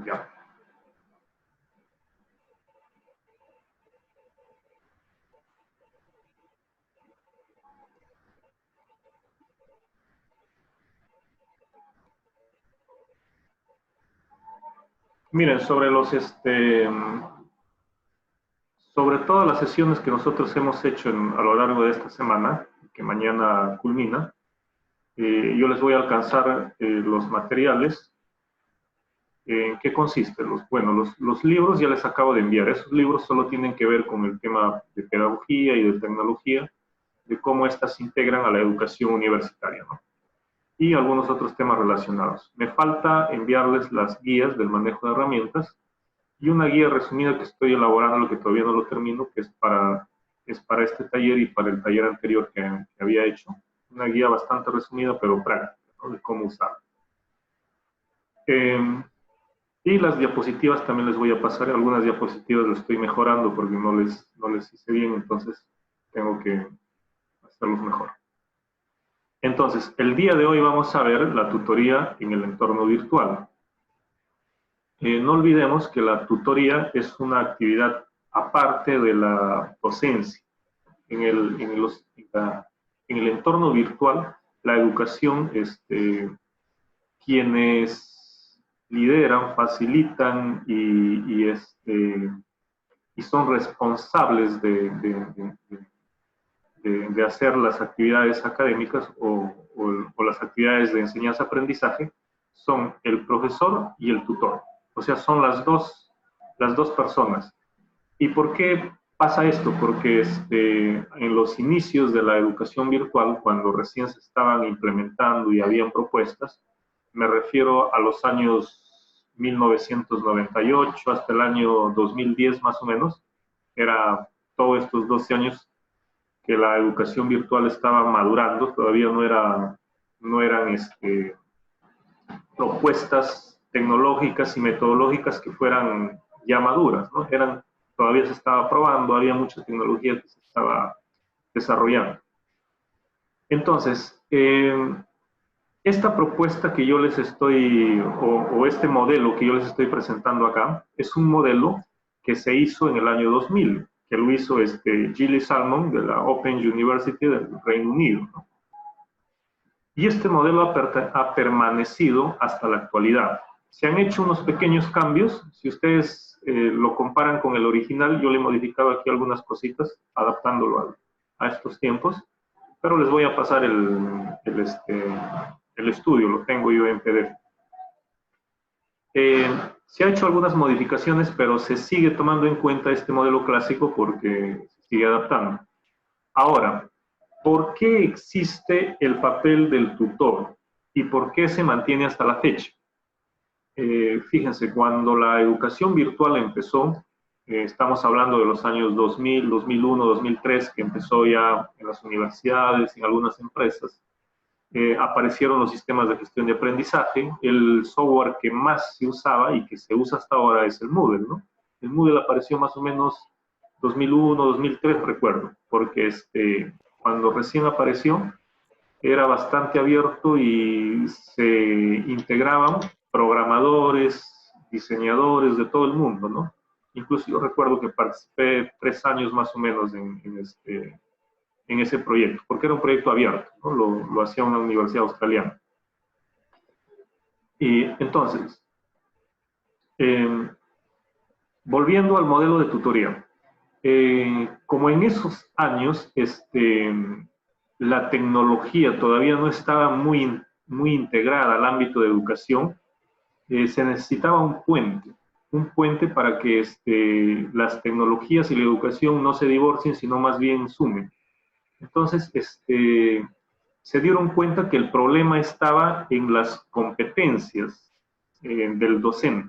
Ya. Miren, sobre todas las sesiones que nosotros hemos hecho a lo largo de esta semana, que mañana culmina, yo les voy a alcanzar los materiales. ¿En qué consiste? Bueno, los libros ya les acabo de enviar. Esos libros solo tienen que ver con el tema de pedagogía y de tecnología, de cómo éstas se integran a la educación universitaria, ¿no? Y algunos otros temas relacionados. Me falta enviarles las guías del manejo de herramientas y una guía resumida que estoy elaborando, lo que todavía no lo termino, que es para este taller y para el taller anterior que había hecho. Una guía bastante resumida, pero práctica, ¿no? De cómo usar. Y las diapositivas también les voy a pasar. Algunas diapositivas las estoy mejorando porque no les hice bien, entonces tengo que hacerlos mejor. Entonces, el día de hoy vamos a ver la tutoría en el entorno virtual. No olvidemos que la tutoría es una actividad aparte de la docencia. En el entorno virtual, la educación, quienes lideran, facilitan y son responsables de hacer las actividades académicas o las actividades de enseñanza-aprendizaje son el profesor y el tutor. O sea, son las dos personas. ¿Y por qué pasa esto? Porque en los inicios de la educación virtual, cuando recién se estaban implementando y habían propuestas, me refiero a los años 1998 hasta el año 2010 más o menos, era todos estos 12 años que la educación virtual estaba madurando, todavía no eran propuestas tecnológicas y metodológicas que fueran ya maduras, ¿no? Todavía se estaba probando, había mucha tecnología que se estaba desarrollando. Entonces, esta propuesta que yo les estoy, o este modelo que yo les estoy presentando acá, es un modelo que se hizo en el año 2000, que lo hizo Gilly Salmon de la Open University del Reino Unido, ¿no? Y este modelo ha permanecido hasta la actualidad. Se han hecho unos pequeños cambios. Si ustedes lo comparan con el original, yo le he modificado aquí algunas cositas, adaptándolo a estos tiempos, pero les voy a pasar el estudio, lo tengo yo en PDF. Se han hecho algunas modificaciones, pero se sigue tomando en cuenta este modelo clásico porque se sigue adaptando. Ahora, ¿por qué existe el papel del tutor y por qué se mantiene hasta la fecha? Fíjense, cuando la educación virtual empezó, estamos hablando de los años 2000, 2001, 2003, que empezó ya en las universidades, en algunas empresas, aparecieron los sistemas de gestión de aprendizaje. El software que más se usaba y que se usa hasta ahora es el Moodle, ¿no? El Moodle apareció más o menos 2001, 2003, recuerdo, porque cuando recién apareció era bastante abierto y se integraban programadores, diseñadores de todo el mundo, ¿no? Incluso yo recuerdo que participé 3 años más o menos en ese proyecto, porque era un proyecto abierto, ¿no? Lo hacía una universidad australiana. Y entonces, volviendo al modelo de tutoría, como en esos años la tecnología todavía no estaba muy integrada al ámbito de educación, se necesitaba un puente para que las tecnologías y la educación no se divorcien, sino más bien sumen. Entonces, se dieron cuenta que el problema estaba en las competencias del docente.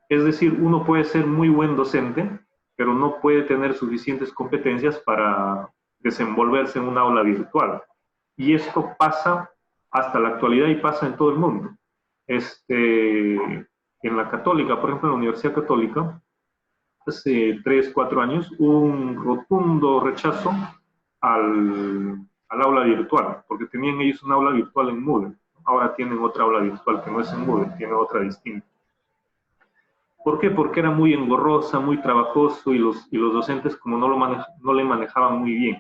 Es decir, uno puede ser muy buen docente, pero no puede tener suficientes competencias para desenvolverse en un aula virtual. Y esto pasa hasta la actualidad y pasa en todo el mundo. En la Católica, por ejemplo, en la Universidad Católica, hace 3, 4 años, hubo un rotundo rechazo al aula virtual, porque tenían ellos un aula virtual en Moodle. Ahora tienen otra aula virtual que no es en Moodle, tienen otra distinta. ¿Por qué? Porque era muy engorrosa, muy trabajoso y los docentes como no le manejaban muy bien.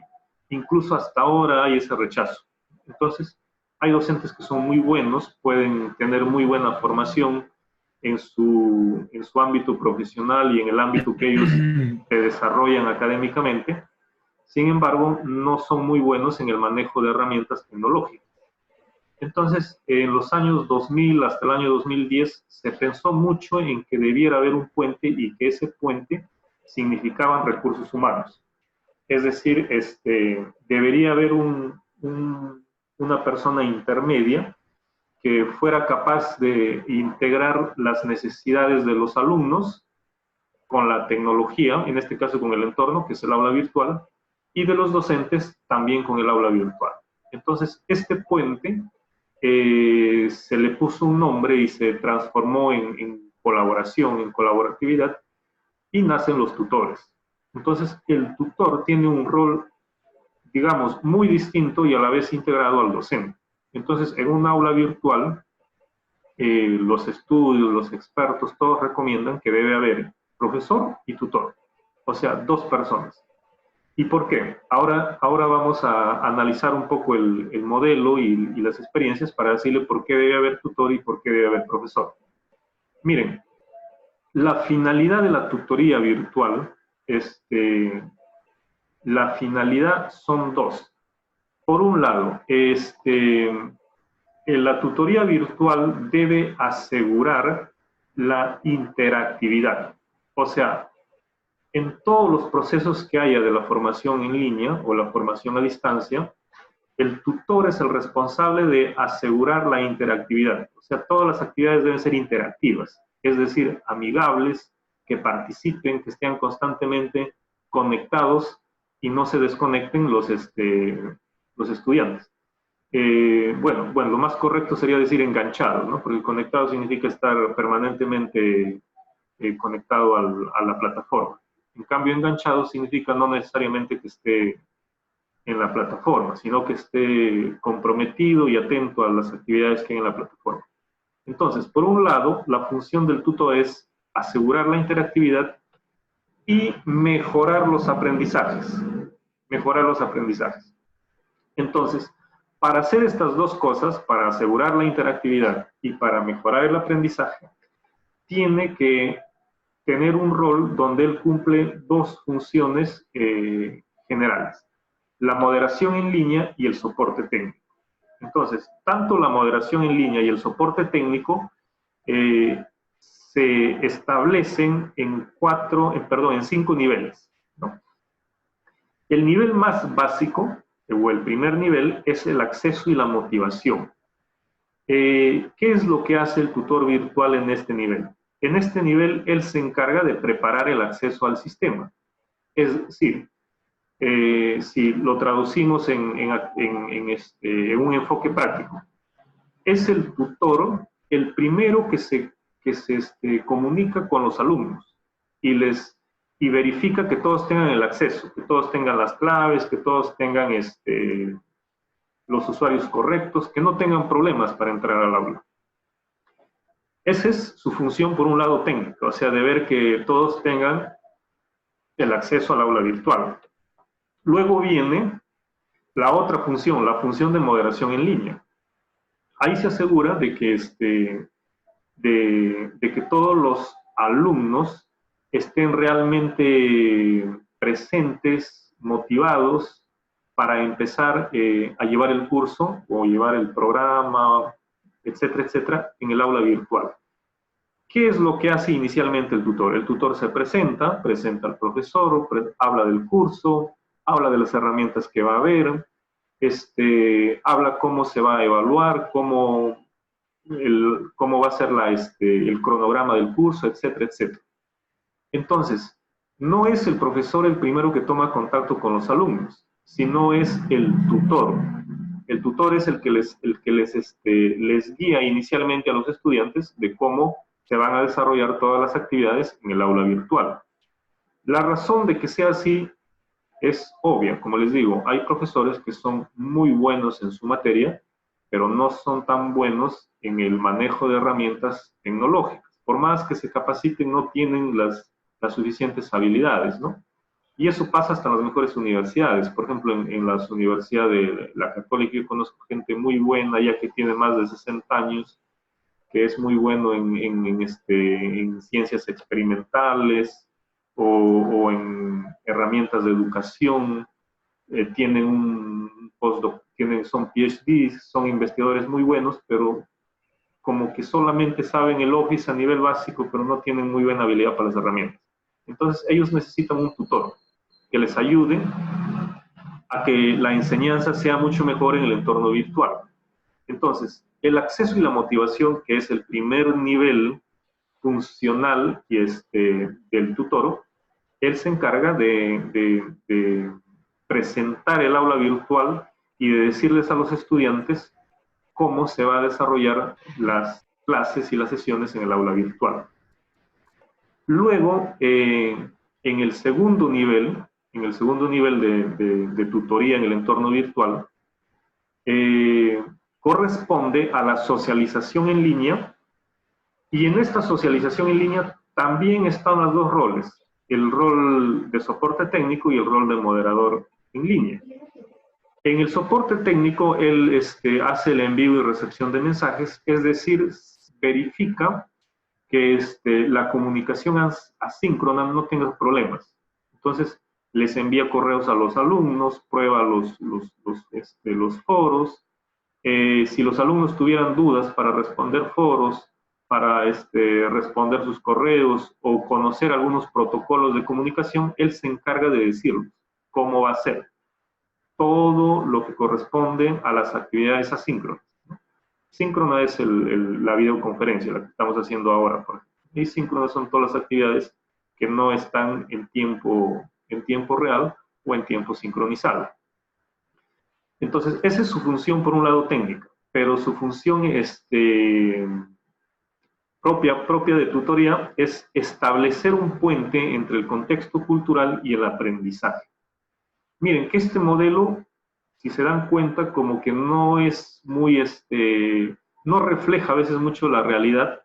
Incluso hasta ahora hay ese rechazo. Entonces, hay docentes que son muy buenos, pueden tener muy buena formación en su ámbito profesional y en el ámbito que ellos se desarrollan académicamente. Sin embargo, no son muy buenos en el manejo de herramientas tecnológicas. Entonces, en los años 2000 hasta el año 2010 se pensó mucho en que debiera haber un puente y que ese puente significaban recursos humanos. Es decir, debería haber una persona intermedia que fuera capaz de integrar las necesidades de los alumnos con la tecnología, en este caso con el entorno, que es el aula virtual, y de los docentes también con el aula virtual. Entonces, este puente se le puso un nombre y se transformó en colaboración, en colaboratividad, y nacen los tutores. Entonces, el tutor tiene un rol, digamos, muy distinto y a la vez integrado al docente. Entonces, en un aula virtual, los estudios, los expertos, todos recomiendan que debe haber profesor y tutor, o sea, dos personas. ¿Y por qué? Ahora vamos a analizar un poco el modelo y las experiencias para decirle por qué debe haber tutor y por qué debe haber profesor. Miren, la finalidad de la tutoría virtual, la finalidad son dos. Por un lado, la tutoría virtual debe asegurar la interactividad. O sea, en todos los procesos que haya de la formación en línea o la formación a distancia, el tutor es el responsable de asegurar la interactividad. O sea, todas las actividades deben ser interactivas, es decir, amigables, que participen, que estén constantemente conectados y no se desconecten los estudiantes. Bueno, lo más correcto sería decir enganchado, ¿no? Porque conectado significa estar permanentemente conectado a la plataforma. En cambio, enganchado significa no necesariamente que esté en la plataforma, sino que esté comprometido y atento a las actividades que hay en la plataforma. Entonces, por un lado, la función del tutor es asegurar la interactividad y mejorar los aprendizajes. Mejorar los aprendizajes. Entonces, para hacer estas dos cosas, para asegurar la interactividad y para mejorar el aprendizaje, tiene que tener un rol donde él cumple dos funciones generales: la moderación en línea y el soporte técnico. Entonces, tanto la moderación en línea y el soporte técnico se establecen en 5 niveles, ¿no? El nivel más básico, o el primer nivel, es el acceso y la motivación. ¿Qué es lo que hace el tutor virtual en este nivel? En este nivel, él se encarga de preparar el acceso al sistema. Es decir, si lo traducimos en un enfoque práctico, es el tutor el primero que se comunica con los alumnos y verifica que todos tengan el acceso, que todos tengan las claves, que todos tengan los usuarios correctos, que no tengan problemas para entrar al aula. Esa es su función por un lado técnico, o sea, de ver que todos tengan el acceso al aula virtual. Luego viene la otra función, la función de moderación en línea. Ahí se asegura de que, de que todos los alumnos estén realmente presentes, motivados para empezar a llevar el curso o llevar el programa, etcétera, etcétera, en el aula virtual. ¿Qué es lo que hace inicialmente el tutor? El tutor se presenta al profesor, habla del curso, habla de las herramientas que va a haber, habla cómo se va a evaluar, cómo va a ser el cronograma del curso, etcétera, etcétera. Entonces, no es el profesor el primero que toma contacto con los alumnos, sino es el tutor. El tutor es el que les guía inicialmente a los estudiantes de cómo se van a desarrollar todas las actividades en el aula virtual. La razón de que sea así es obvia. Como les digo, hay profesores que son muy buenos en su materia, pero no son tan buenos en el manejo de herramientas tecnológicas. por más que se capaciten, no tienen las suficientes habilidades, ¿no? Y eso pasa hasta en las mejores universidades. Por ejemplo, en las universidades de la Católica yo conozco gente muy buena, ya que tiene más de 60 años, que es muy bueno en ciencias experimentales o en herramientas de educación. Tienen un postdoc, son PhDs, son investigadores muy buenos, pero como que solamente saben el Office a nivel básico, pero no tienen muy buena habilidad para las herramientas. Entonces, ellos necesitan un tutor que les ayude a que la enseñanza sea mucho mejor en el entorno virtual. Entonces, el acceso y la motivación, que es el primer nivel funcional del tutor, él se encarga de presentar el aula virtual y de decirles a los estudiantes cómo se va a desarrollar las clases y las sesiones en el aula virtual. Luego, en el segundo nivel de tutoría en el entorno virtual, corresponde a la socialización en línea, y en esta socialización en línea también están los dos roles, el rol de soporte técnico y el rol de moderador en línea. En el soporte técnico, él hace el envío y recepción de mensajes, es decir, verifica que la comunicación asíncrona no tenga problemas. Entonces, les envía correos a los alumnos, prueba los foros. Si los alumnos tuvieran dudas para responder foros, para responder sus correos o conocer algunos protocolos de comunicación, él se encarga de decirles cómo va a ser todo lo que corresponde a las actividades asíncronas. Síncrona es la videoconferencia, la que estamos haciendo ahora, por ejemplo. Y síncronas son todas las actividades que no están en tiempo real o en tiempo sincronizado. Entonces, esa es su función por un lado técnica, pero su función propia de tutoría es establecer un puente entre el contexto cultural y el aprendizaje. Miren que este modelo, si se dan cuenta, como que no es muy, no refleja a veces mucho la realidad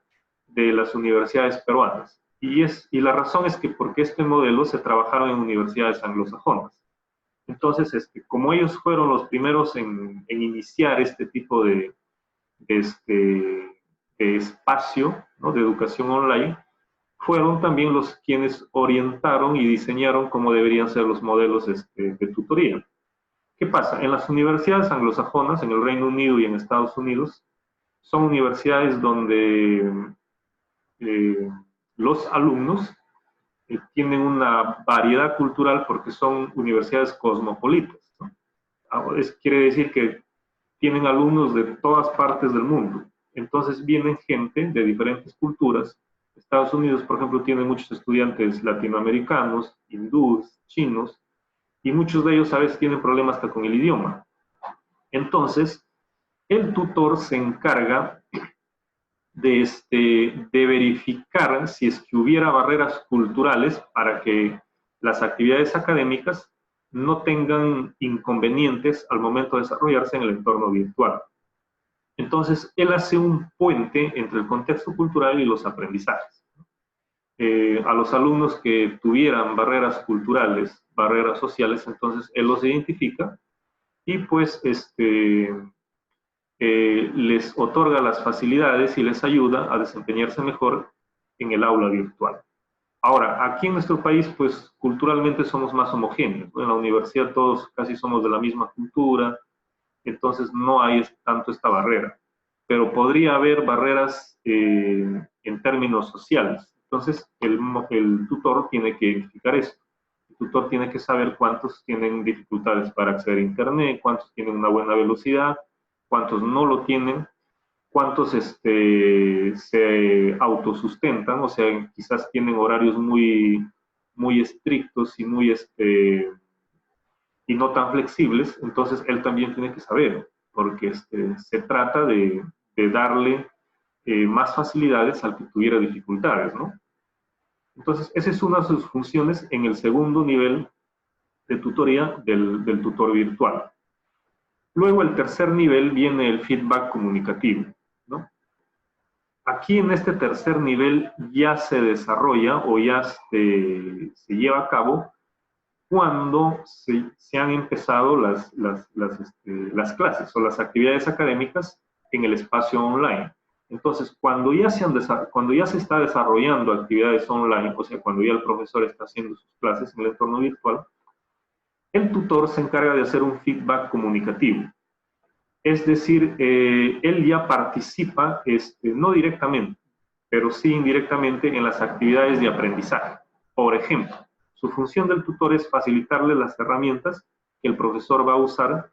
de las universidades peruanas. Y la razón es que porque este modelo se trabajaron en universidades anglosajonas. Entonces, como ellos fueron los primeros en iniciar este tipo de espacio, ¿no?, de educación online, fueron también los quienes orientaron y diseñaron cómo deberían ser los modelos de tutoría. ¿Qué pasa? En las universidades anglosajonas, en el Reino Unido y en Estados Unidos, son universidades donde los alumnos tienen una variedad cultural porque son universidades cosmopolitas, ¿no? Quiere decir que tienen alumnos de todas partes del mundo. Entonces vienen gente de diferentes culturas. Estados Unidos, por ejemplo, tiene muchos estudiantes latinoamericanos, hindúes, chinos, y muchos de ellos a veces tienen problemas hasta con el idioma. Entonces, el tutor se encarga de verificar si es que hubiera barreras culturales para que las actividades académicas no tengan inconvenientes al momento de desarrollarse en el entorno virtual. Entonces, él hace un puente entre el contexto cultural y los aprendizajes. A los alumnos que tuvieran barreras culturales, barreras sociales, entonces él los identifica y pues les otorga las facilidades y les ayuda a desempeñarse mejor en el aula virtual. Ahora, aquí en nuestro país, pues culturalmente somos más homogéneos, ¿no? En la universidad todos casi somos de la misma cultura, entonces no hay tanto esta barrera, pero podría haber barreras en términos sociales. Entonces, el tutor tiene que identificar esto. El tutor tiene que saber cuántos tienen dificultades para acceder a Internet, cuántos tienen una buena velocidad, cuántos no lo tienen, cuántos se autosustentan, o sea, quizás tienen horarios muy, muy estrictos y y no tan flexibles. Entonces él también tiene que saber, porque se trata de darle más facilidades al que tuviera dificultades, ¿no? Entonces, esa es una de sus funciones en el segundo nivel de tutoría del tutor virtual. Luego, el tercer nivel viene el feedback comunicativo, ¿no? aquí en este tercer nivel ya se desarrolla o ya se lleva a cabo cuando se han empezado las clases o las actividades académicas en el espacio online. Entonces, cuando ya se está desarrollando actividades online, o sea, cuando ya el profesor está haciendo sus clases en el entorno virtual, el tutor se encarga de hacer un feedback comunicativo. Es decir, él ya participa, no directamente, pero sí indirectamente en las actividades de aprendizaje. Por ejemplo, su función del tutor es facilitarle las herramientas que el profesor va a usar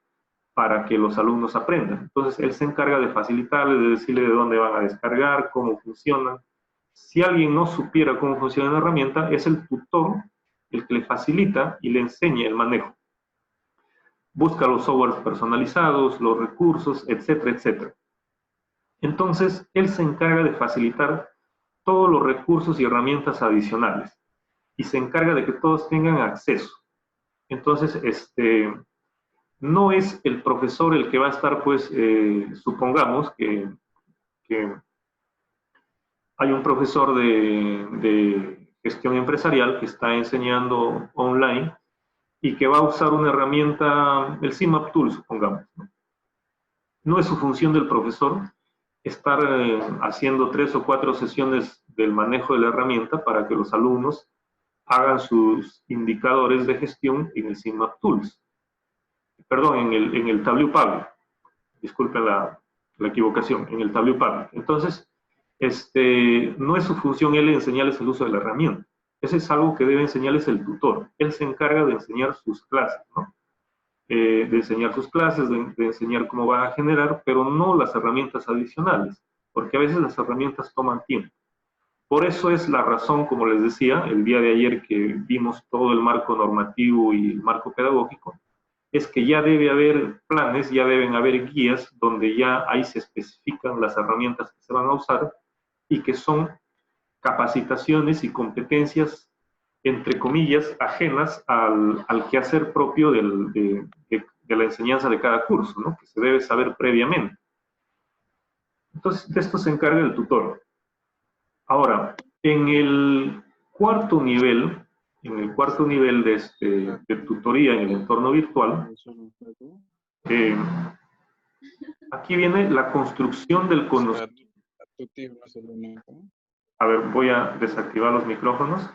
para que los alumnos aprendan. Entonces, él se encarga de facilitarle, de decirle de dónde van a descargar, cómo funcionan. Si alguien no supiera cómo funciona la herramienta, es el tutor el que le facilita y le enseña el manejo. Busca los softwares personalizados, los recursos, etcétera, etcétera. Entonces, él se encarga de facilitar todos los recursos y herramientas adicionales y se encarga de que todos tengan acceso. Entonces, no es el profesor el que va a estar, pues, supongamos que hay un profesor de gestión empresarial que está enseñando online y que va a usar una herramienta, el CIMAP Tool, supongamos. No es su función del profesor estar haciendo 3 o 4 sesiones del manejo de la herramienta para que los alumnos hagan sus indicadores de gestión en el CIMAP Tools. Perdón, en el Tableau Public. Disculpen la equivocación, en el Tableau Public. Entonces, no es su función él enseñarles el uso de la herramienta. Ese es algo que debe enseñarles el tutor. Él se encarga de enseñar sus clases, ¿no? De enseñar sus clases, de enseñar cómo van a generar, pero no las herramientas adicionales, porque a veces las herramientas toman tiempo. Por eso es la razón, como les decía, el día de ayer que vimos todo el marco normativo y el marco pedagógico, es que ya debe haber planes, ya deben haber guías donde ya ahí se especifican las herramientas que se van a usar y que son capacitaciones y competencias, entre comillas, ajenas al quehacer propio de la enseñanza de cada curso, ¿no? Que se debe saber previamente. Entonces, de esto se encarga el tutor. Ahora, en el cuarto nivel de tutoría en el entorno virtual, aquí viene la construcción del conocimiento. A ver, voy a desactivar los micrófonos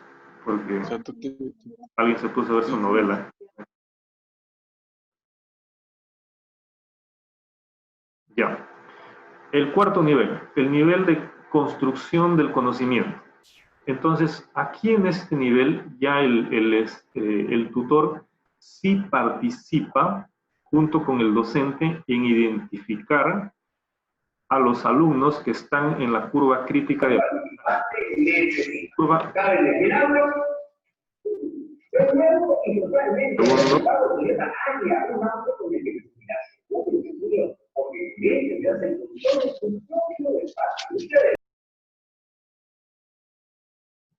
porque alguien se puso a ver su novela. Ya. El cuarto nivel, el nivel de construcción del conocimiento. Entonces, aquí en este nivel ya el tutor sí participa junto con el docente en identificar a los alumnos que están en la curva crítica de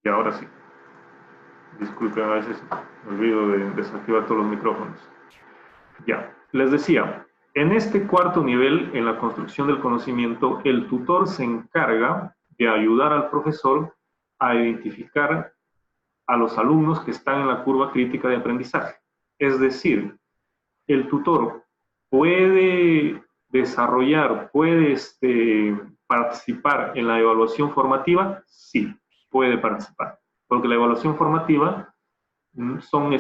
Y ahora sí. Disculpen, a veces me olvido de desactivar todos los micrófonos. Ya, les decía, en este cuarto nivel, en la construcción del conocimiento, el tutor se encarga de ayudar al profesor a identificar a los alumnos que están en la curva crítica de aprendizaje. Es decir, el tutor puede desarrollar, puede participar en la evaluación formativa, sí, puede participar, porque la evaluación formativa son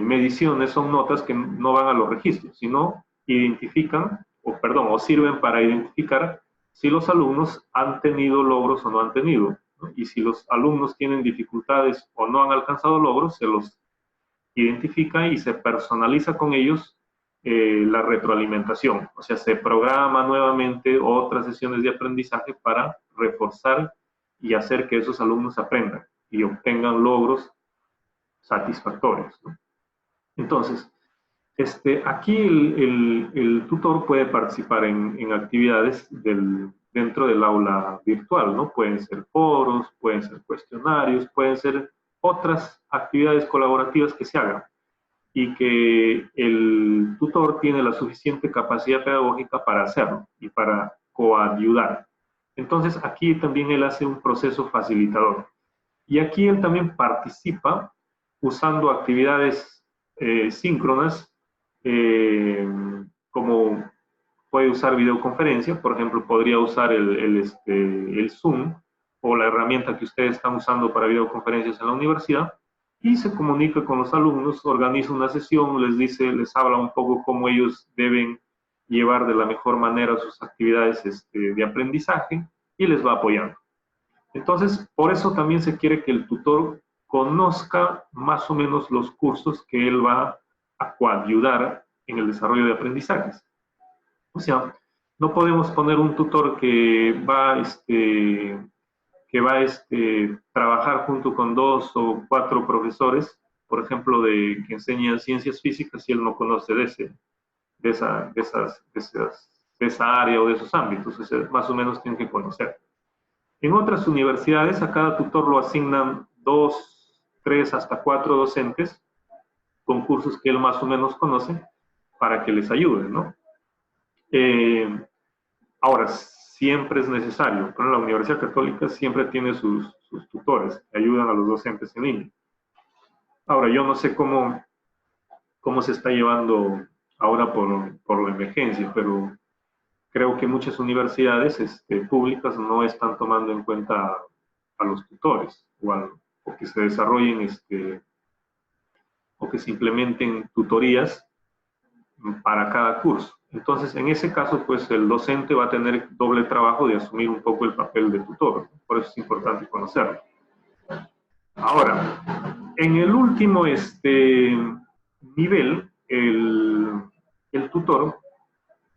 mediciones, son notas que no van a los registros, sino identifican, o sirven para identificar si los alumnos han tenido logros o no han tenido, ¿no? Y si los alumnos tienen dificultades o no han alcanzado logros, se los identifica y se personaliza con ellos la retroalimentación. O sea, se programa nuevamente otras sesiones de aprendizaje para reforzar y hacer que esos alumnos aprendan y obtengan logros satisfactorios, ¿no? Entonces, aquí el tutor puede participar en actividades dentro del aula virtual, ¿no? Pueden ser foros, pueden ser cuestionarios, pueden ser otras actividades colaborativas que se hagan y que el tutor tiene la suficiente capacidad pedagógica para hacerlo y para coayudar. Entonces, aquí también él hace un proceso facilitador. Y aquí él también participa usando actividades síncronas, como puede usar videoconferencia, por ejemplo, podría usar el Zoom o la herramienta que ustedes están usando para videoconferencias en la universidad, y se comunica con los alumnos, organiza una sesión, les dice, les habla un poco cómo ellos deben llevar de la mejor manera sus actividades de aprendizaje, y les va apoyando. Entonces, por eso también se quiere que el tutor conozca más o menos los cursos que él va a coayudar en el desarrollo de aprendizajes. O sea, no podemos poner un tutor que va a trabajar junto con 2 o 4 profesores, por ejemplo, que enseñan ciencias físicas, si él no conoce de esa área o de esos ámbitos. O sea, más o menos tienen que conocer. En otras universidades, a cada tutor lo asignan 2, 3, hasta 4 docentes con cursos que él más o menos conoce para que les ayuden, ¿no? Ahora, siempre es necesario, pero la Universidad Católica siempre tiene sus tutores que ayudan a los docentes en línea. Ahora, yo no sé cómo se está llevando ahora por la emergencia, pero creo que muchas universidades públicas no están tomando en cuenta a los tutores, o que se desarrollen o que se implementen tutorías para cada curso. Entonces, en ese caso, pues el docente va a tener doble trabajo de asumir un poco el papel de tutor. Por eso es importante conocerlo. Ahora, en el último nivel, el tutor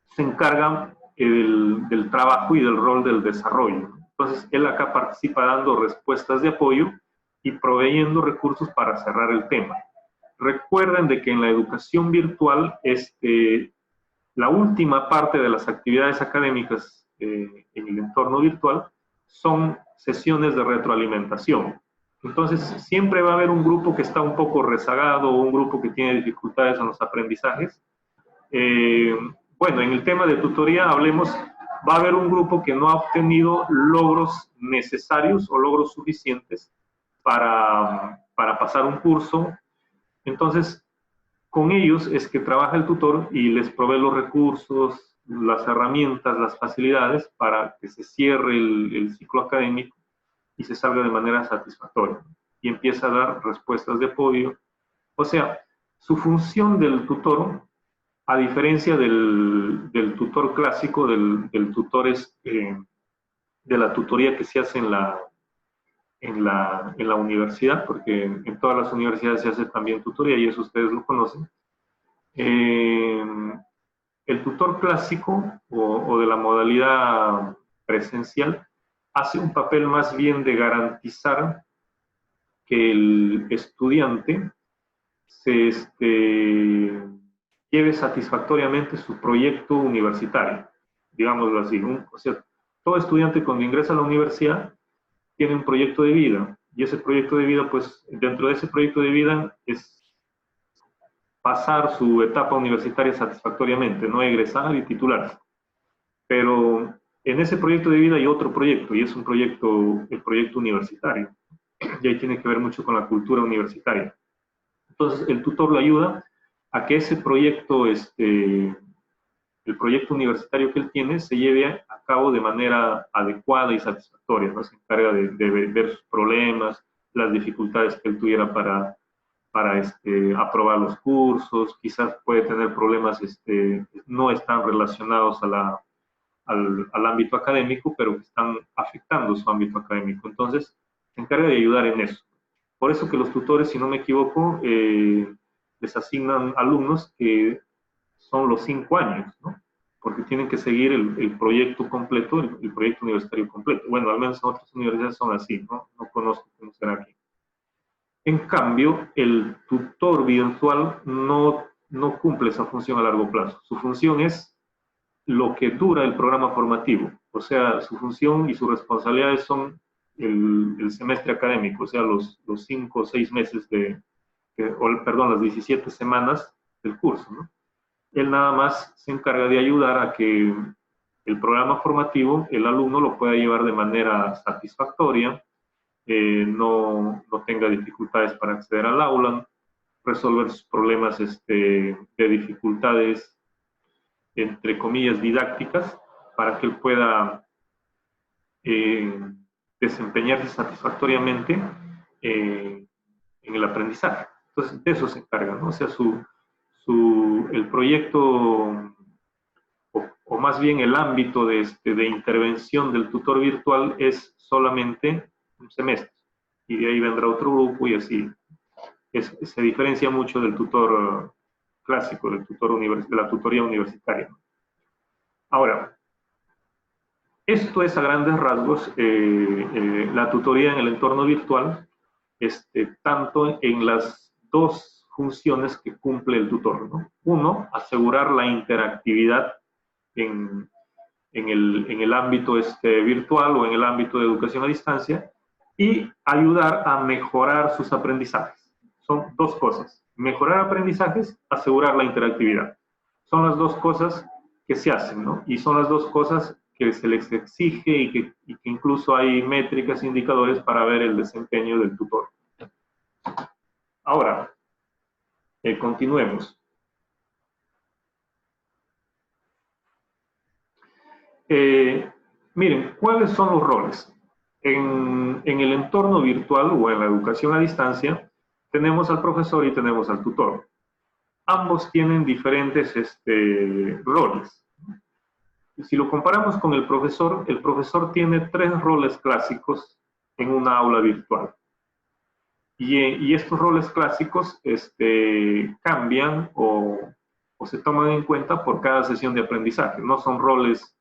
se encarga del trabajo y del rol del desarrollo. Entonces, él acá participa dando respuestas de apoyo y proveyendo recursos para cerrar el tema. Recuerden de que en la educación virtual, la última parte de las actividades académicas en el entorno virtual son sesiones de retroalimentación. Entonces, siempre va a haber un grupo que está un poco rezagado o un grupo que tiene dificultades en los aprendizajes. Bueno, en el tema de tutoría hablemos, va a haber un grupo que no ha obtenido logros necesarios o logros suficientes para pasar un curso. Entonces, con ellos es que trabaja el tutor y les provee los recursos, las herramientas, las facilidades para que se cierre el ciclo académico y se salga de manera satisfactoria. Y empieza a dar respuestas de apoyo. O sea, su función del tutor, a diferencia del tutor clásico, del tutor de la tutoría que se hace en la universidad, porque en todas las universidades se hace también tutoría y eso ustedes lo conocen. El tutor clásico o de la modalidad presencial hace un papel más bien de garantizar que el estudiante se lleve satisfactoriamente su proyecto universitario, digámoslo así. O sea, todo estudiante cuando ingresa a la universidad tiene un proyecto de vida, y ese proyecto de vida, pues dentro de ese proyecto de vida es pasar su etapa universitaria satisfactoriamente, no egresar y titularse. Pero en ese proyecto de vida hay otro proyecto, y es el proyecto universitario. Y ahí tiene que ver mucho con la cultura universitaria. Entonces, el tutor le ayuda a que ese proyecto, el proyecto universitario que él tiene, se lleve a cabo de manera adecuada y satisfactoria, ¿no? Se encarga de ver sus problemas, las dificultades que él tuviera para aprobar los cursos, quizás puede tener problemas no están relacionados al ámbito académico, pero que están afectando su ámbito académico. Entonces, se encarga de ayudar en eso. Por eso que los tutores, si no me equivoco, les asignan alumnos que son los 5 años, ¿no? Porque tienen que seguir el proyecto completo, el proyecto universitario completo. Bueno, al menos en otras universidades son así, ¿no? No conozco cómo será aquí. En cambio, el tutor virtual no cumple esa función a largo plazo. Su función es lo que dura el programa formativo. O sea, su función y sus responsabilidades son el semestre académico, o sea, los 5 o 6 meses las 17 semanas del curso, ¿no? Él nada más se encarga de ayudar a que el programa formativo el alumno lo pueda llevar de manera satisfactoria, no tenga dificultades para acceder al aula, resolver sus problemas de dificultades, entre comillas, didácticas, para que él pueda desempeñarse satisfactoriamente en el aprendizaje. Entonces, de eso se encarga, ¿no? O sea, el proyecto, o más bien el ámbito de intervención del tutor virtual es solamente un semestre. Y de ahí vendrá otro grupo y así. Se diferencia mucho del tutor clásico, de la tutoría universitaria. Ahora, esto es a grandes rasgos la tutoría en el entorno virtual, tanto en las dos funciones que cumple el tutor, ¿no? Uno, asegurar la interactividad en el ámbito virtual o en el ámbito de educación a distancia, y ayudar a mejorar sus aprendizajes. Son dos cosas: mejorar aprendizajes, asegurar la interactividad. Son las dos cosas que se hacen, ¿no? Y son las dos cosas que se les exige y que incluso hay métricas, indicadores para ver el desempeño del tutor. Ahora, continuemos. Miren, ¿cuáles son los roles? En el entorno virtual o en la educación a distancia, tenemos al profesor y tenemos al tutor. Ambos tienen diferentes roles. Si lo comparamos con el profesor tiene 3 roles clásicos en una aula virtual. Y estos roles clásicos cambian o se toman en cuenta por cada sesión de aprendizaje. No son roles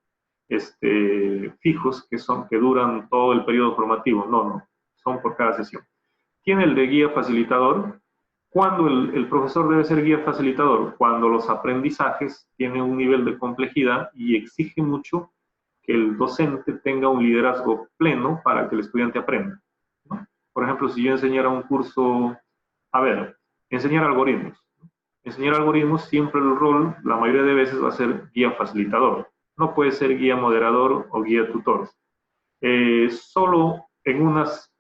fijos que duran todo el periodo formativo. No, son por cada sesión. Tiene el de guía facilitador. ¿Cuándo el profesor debe ser guía facilitador? Cuando los aprendizajes tienen un nivel de complejidad y exige mucho que el docente tenga un liderazgo pleno para que el estudiante aprenda, ¿no? Por ejemplo, si yo enseñara un curso, enseñar algoritmos. Enseñar algoritmos, siempre el rol, la mayoría de veces, va a ser guía facilitador. No puede ser guía moderador o guía tutor. Solo en unas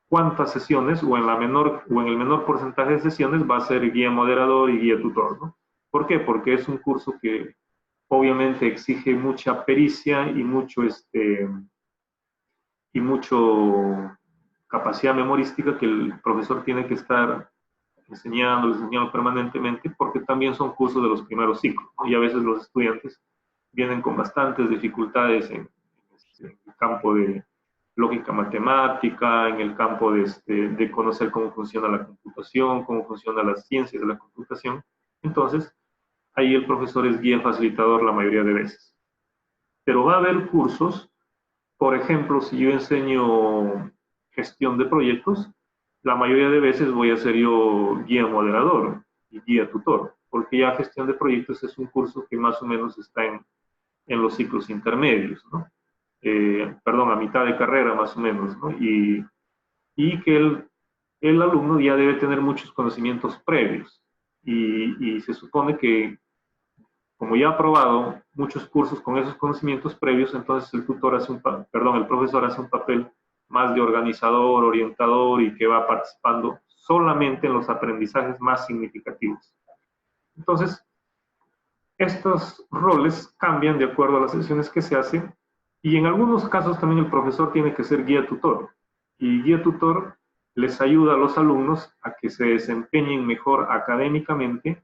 cuantas sesiones, o en el menor porcentaje de sesiones, va a ser guía moderador y guía tutor, ¿no? ¿Por qué? Porque es un curso que obviamente exige mucha pericia y mucho capacidad memorística, que el profesor tiene que estar enseñando permanentemente, porque también son cursos de los primeros ciclos, ¿no? Y a veces los estudiantes vienen con bastantes dificultades en el campo de lógica matemática, en el campo de conocer cómo funciona la computación, cómo funcionan las ciencias de la computación. Entonces, ahí el profesor es guía facilitador la mayoría de veces. Pero va a haber cursos, por ejemplo, si yo enseño gestión de proyectos, la mayoría de veces voy a ser yo guía moderador y guía tutor, porque ya gestión de proyectos es un curso que más o menos está en los ciclos intermedios, ¿no? A mitad de carrera más o menos, ¿no? Y que el alumno ya debe tener muchos conocimientos previos, y se supone que, como ya ha aprobado muchos cursos con esos conocimientos previos, entonces el profesor hace un papel más de organizador, orientador, y que va participando solamente en los aprendizajes más significativos. Entonces, estos roles cambian de acuerdo a las sesiones que se hacen, y en algunos casos también el profesor tiene que ser guía tutor. Y guía tutor les ayuda a los alumnos a que se desempeñen mejor académicamente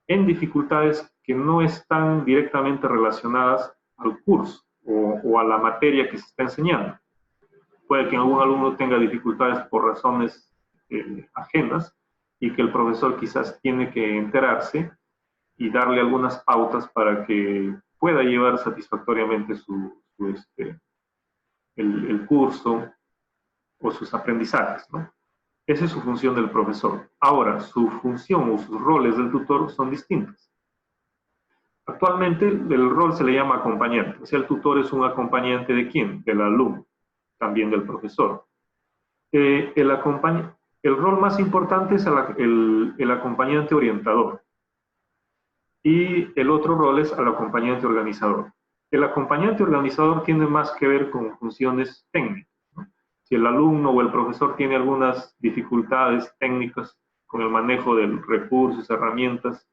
en dificultades que no están directamente relacionadas al curso o a la materia que se está enseñando. Puede que algún alumno tenga dificultades por razones ajenas, y que el profesor quizás tiene que enterarse y darle algunas pautas para que pueda llevar satisfactoriamente el curso o sus aprendizajes, ¿no? Esa es su función del profesor. Ahora, su función o sus roles del tutor son distintos. Actualmente el rol se le llama acompañante. O sea, el tutor es un acompañante ¿de quién? Del alumno, también del profesor. El rol más importante es el acompañante orientador. Y el otro rol es el acompañante organizador. El acompañante organizador tiene más que ver con funciones técnicas, ¿no? Si el alumno o el profesor tiene algunas dificultades técnicas con el manejo de recursos, herramientas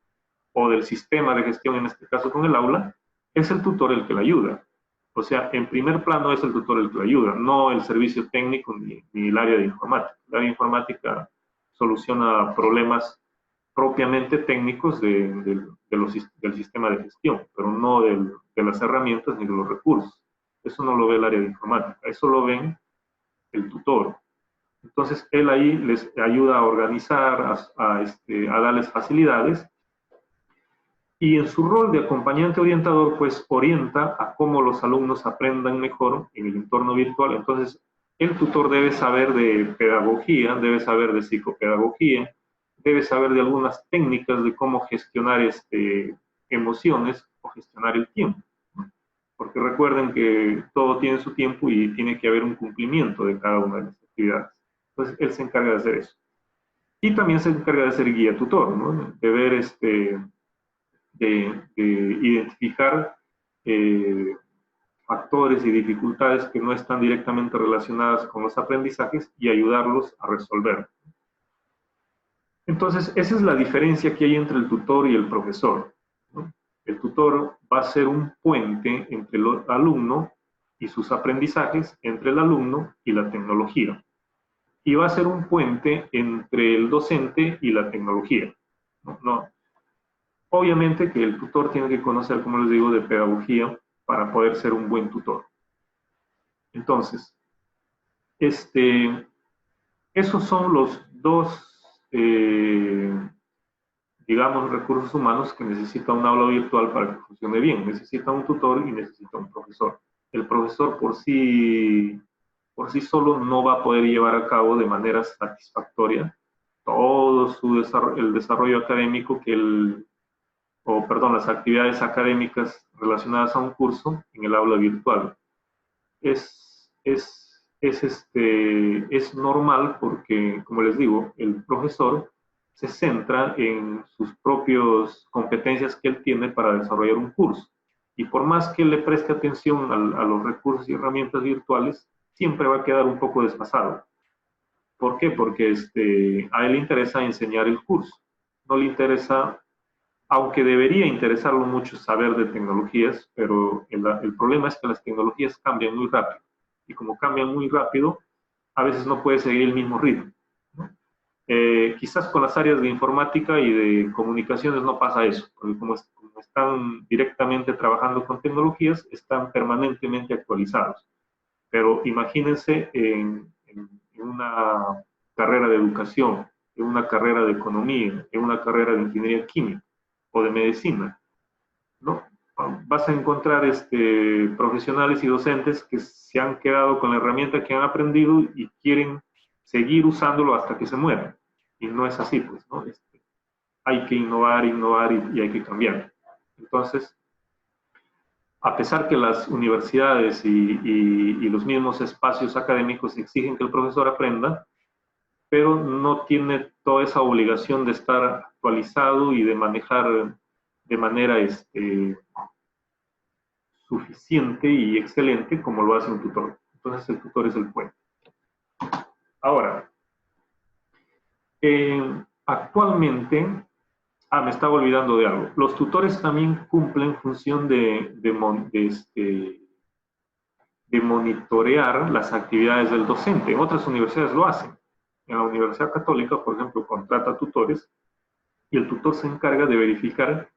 o del sistema de gestión, en este caso con el aula, es el tutor el que le ayuda. O sea, en primer plano es el tutor el que le ayuda, no el servicio técnico ni el área de informática. El área de informática soluciona problemas propiamente técnicos del sistema de gestión, pero no de las herramientas ni de los recursos. Eso no lo ve el área de informática, eso lo ven el tutor. Entonces, él ahí les ayuda a organizar, a darles facilidades, y en su rol de acompañante orientador, pues orienta a cómo los alumnos aprendan mejor en el entorno virtual. Entonces, el tutor debe saber de pedagogía, debe saber de psicopedagogía, debe saber de algunas técnicas de cómo gestionar emociones o gestionar el tiempo. Porque recuerden que todo tiene su tiempo y tiene que haber un cumplimiento de cada una de las actividades. Entonces, él se encarga de hacer eso. Y también se encarga de ser guía tutor, ¿no? De ver de identificar factores y dificultades que no están directamente relacionadas con los aprendizajes y ayudarlos a resolver. Entonces, esa es la diferencia que hay entre el tutor y el profesor, ¿no? El tutor va a ser un puente entre el alumno y sus aprendizajes, entre el alumno y la tecnología. Y va a ser un puente entre el docente y la tecnología. Obviamente que el tutor tiene que conocer, como les digo, de pedagogía para poder ser un buen tutor. Entonces, esos son los dos, digamos, recursos humanos que necesita un aula virtual para que funcione bien. Necesita un tutor y necesita un profesor. El profesor por sí solo no va a poder llevar a cabo de manera satisfactoria todo el desarrollo académico las actividades académicas relacionadas a un curso en el aula virtual. Es normal porque, como les digo, el profesor se centra en sus propias competencias que él tiene para desarrollar un curso. Y por más que le preste atención a los recursos y herramientas virtuales, siempre va a quedar un poco desfasado. ¿Por qué? Porque a él le interesa enseñar el curso. No le interesa, aunque debería interesarlo mucho saber de tecnologías, pero el problema es que las tecnologías cambian muy rápido. Y como cambian muy rápido, a veces no puede seguir el mismo ritmo, ¿no? Quizás con las áreas de informática y de comunicaciones no pasa eso, porque como están directamente trabajando con tecnologías, están permanentemente actualizados. Pero imagínense en una carrera de educación, en una carrera de economía, en una carrera de ingeniería química o de medicina, ¿no? Vas a encontrar profesionales y docentes que se han quedado con la herramienta que han aprendido y quieren seguir usándolo hasta que se mueran. Y no es así, pues, ¿no? Hay que innovar y hay que cambiar. Entonces, a pesar que las universidades y los mismos espacios académicos exigen que el profesor aprenda, pero no tiene toda esa obligación de estar actualizado y de manejar de manera suficiente y excelente como lo hace un tutor. Entonces el tutor es el puente. Ahora, actualmente, me estaba olvidando de algo. Los tutores también cumplen función de monitorear las actividades del docente. En otras universidades lo hacen. En la Universidad Católica, por ejemplo, contrata tutores y el tutor se encarga de verificar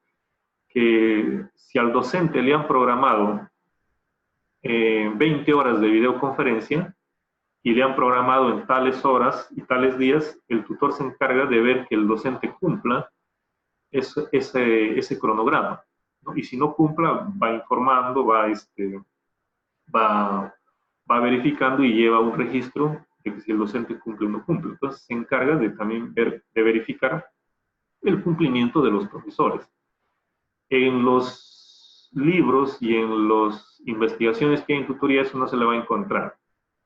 que si al docente le han programado 20 horas de videoconferencia y le han programado en tales horas y tales días, el tutor se encarga de ver que el docente cumpla ese cronograma, ¿no? Y si no cumpla, va informando, va verificando y lleva un registro de que si el docente cumple o no cumple. Entonces se encarga de también de verificar el cumplimiento de los profesores. En los libros y en las investigaciones que hay en tutoría eso no se le va a encontrar.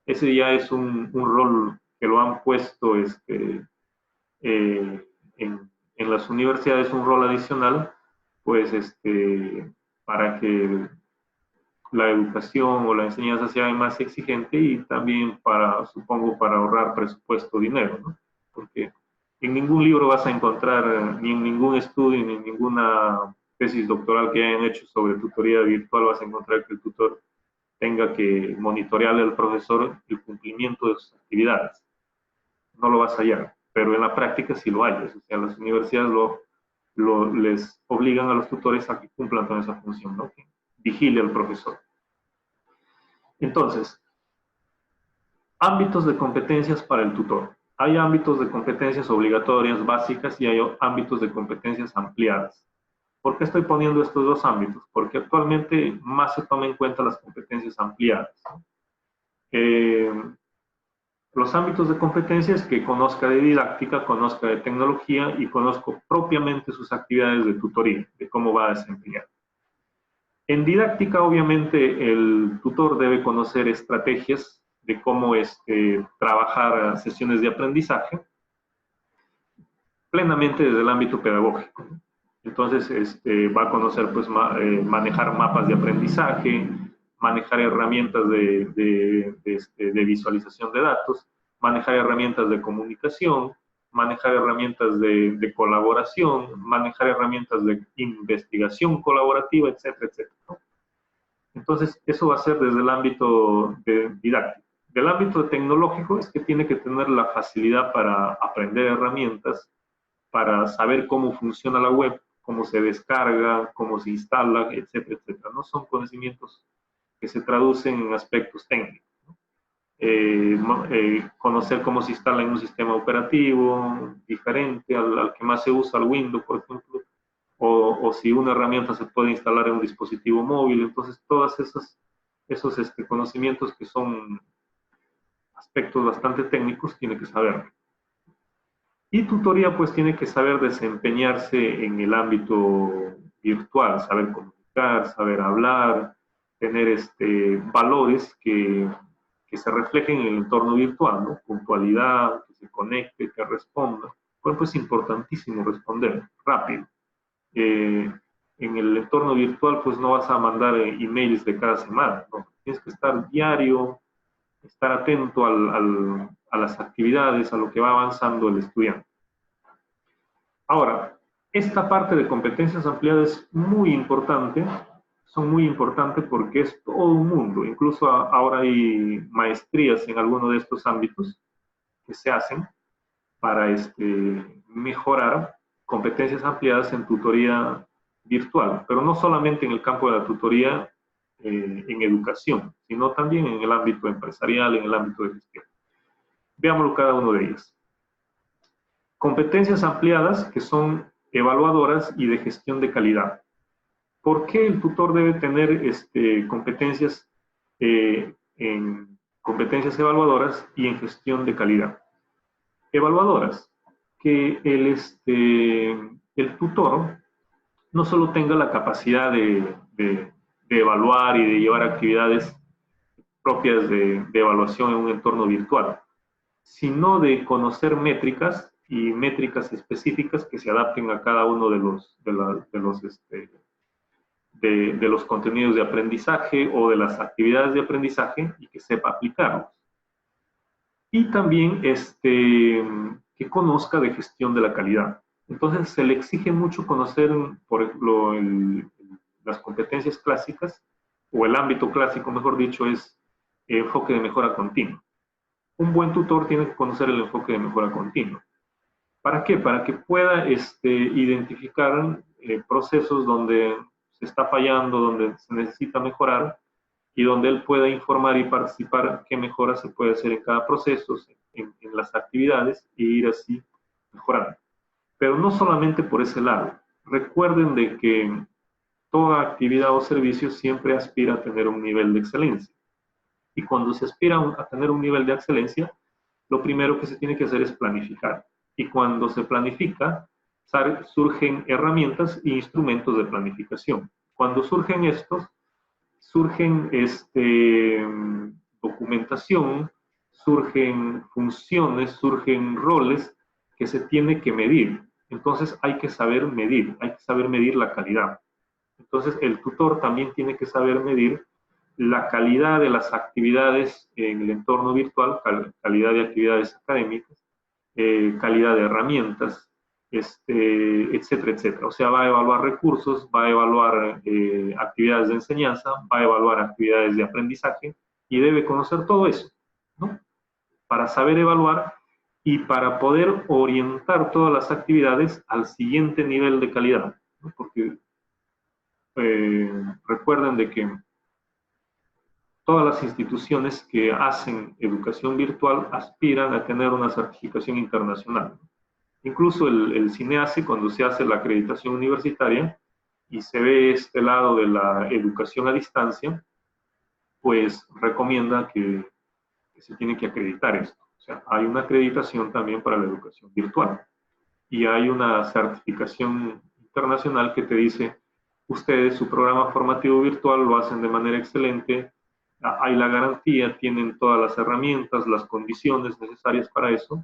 Ese ya es un rol que lo han puesto en las universidades, un rol adicional, pues para que la educación o la enseñanza sea más exigente y también para, supongo, para ahorrar presupuesto, dinero, ¿no? Porque en ningún libro vas a encontrar, ni en ningún estudio, ni en ninguna tesis doctoral que hayan hecho sobre tutoría virtual, vas a encontrar que el tutor tenga que monitorearle al profesor el cumplimiento de sus actividades. No lo vas a hallar, pero en la práctica sí lo hay. O sea, las universidades les obligan a los tutores a que cumplan con esa función, ¿no? Que vigile al profesor. Entonces, ámbitos de competencias para el tutor. Hay ámbitos de competencias obligatorias básicas y hay ámbitos de competencias ampliadas. ¿Por qué estoy poniendo estos dos ámbitos? Porque actualmente más se toma en cuenta las competencias ampliadas. Los ámbitos de competencia es que conozca de didáctica, conozca de tecnología y conozco propiamente sus actividades de tutoría, de cómo va a desempeñar. En didáctica, obviamente, el tutor debe conocer estrategias de cómo trabajar sesiones de aprendizaje plenamente desde el ámbito pedagógico. Entonces, va a conocer, pues, manejar mapas de aprendizaje, manejar herramientas de visualización de datos, manejar herramientas de comunicación, manejar herramientas de colaboración, manejar herramientas de investigación colaborativa, etcétera, etcétera, ¿no? Entonces, eso va a ser desde el ámbito didáctico. Del ámbito tecnológico es que tiene que tener la facilidad para aprender herramientas, para saber cómo funciona la web, cómo se descarga, cómo se instala, etcétera, etcétera. No son conocimientos que se traducen en aspectos técnicos, ¿no? Conocer cómo se instala en un sistema operativo diferente al que más se usa, al Windows, por ejemplo, o si una herramienta se puede instalar en un dispositivo móvil. Entonces, todos esos conocimientos que son aspectos bastante técnicos, tiene que saber. Y tutoría, pues, tiene que saber desempeñarse en el ámbito virtual, saber comunicar, saber hablar, tener valores que se reflejen en el entorno virtual, ¿no? Puntualidad, que se conecte, que responda. Por ejemplo, es importantísimo responder rápido. En el entorno virtual, pues, no vas a mandar emails de cada semana, ¿no? Tienes que estar diario, estar atento a las actividades, a lo que va avanzando el estudiante. Ahora, esta parte de competencias ampliadas es muy importante, son muy importantes porque es todo un mundo. Incluso ahora hay maestrías en alguno de estos ámbitos que se hacen para mejorar competencias ampliadas en tutoría virtual, pero no solamente en el campo de la tutoría en educación, sino también en el ámbito empresarial, en el ámbito de gestión. Veámoslo cada uno de ellos. Competencias ampliadas que son evaluadoras y de gestión de calidad. ¿Por qué el tutor debe tener competencias en competencias evaluadoras y en gestión de calidad? Evaluadoras, que el tutor no solo tenga la capacidad de evaluar y de llevar actividades propias de evaluación en un entorno virtual, sino de conocer métricas y métricas específicas que se adapten a cada uno de los contenidos de aprendizaje o de las actividades de aprendizaje y que sepa aplicarlos. Y también que conozca de gestión de la calidad. Entonces se le exige mucho conocer, por ejemplo, las competencias clásicas, o el ámbito clásico, mejor dicho, es enfoque de mejora continua. Un buen tutor tiene que conocer el enfoque de mejora continua. ¿Para qué? Para que pueda identificar procesos donde se está fallando, donde se necesita mejorar, y donde él pueda informar y participar qué mejoras se puede hacer en cada proceso, en las actividades, e ir así mejorando. Pero no solamente por ese lado. Recuerden de que toda actividad o servicio siempre aspira a tener un nivel de excelencia. Y cuando se aspira a tener un nivel de excelencia, lo primero que se tiene que hacer es planificar. Y cuando se planifica, surgen herramientas e instrumentos de planificación. Cuando surgen estos, surgen documentación, surgen funciones, surgen roles que se tiene que medir. Entonces hay que saber medir la calidad. Entonces el tutor también tiene que saber medir la calidad de las actividades en el entorno virtual, calidad de actividades académicas, calidad de herramientas, etcétera, etcétera. O sea, va a evaluar recursos, va a evaluar actividades de enseñanza, va a evaluar actividades de aprendizaje y debe conocer todo eso, ¿no? Para saber evaluar y para poder orientar todas las actividades al siguiente nivel de calidad, ¿no? Porque recuerden de que todas las instituciones que hacen educación virtual aspiran a tener una certificación internacional. Incluso el CINEACE, cuando se hace la acreditación universitaria y se ve este lado de la educación a distancia, pues recomienda que se tiene que acreditar esto. O sea, hay una acreditación también para la educación virtual y hay una certificación internacional que te dice, ustedes su programa formativo virtual lo hacen de manera excelente, hay la garantía, tienen todas las herramientas, las condiciones necesarias para eso,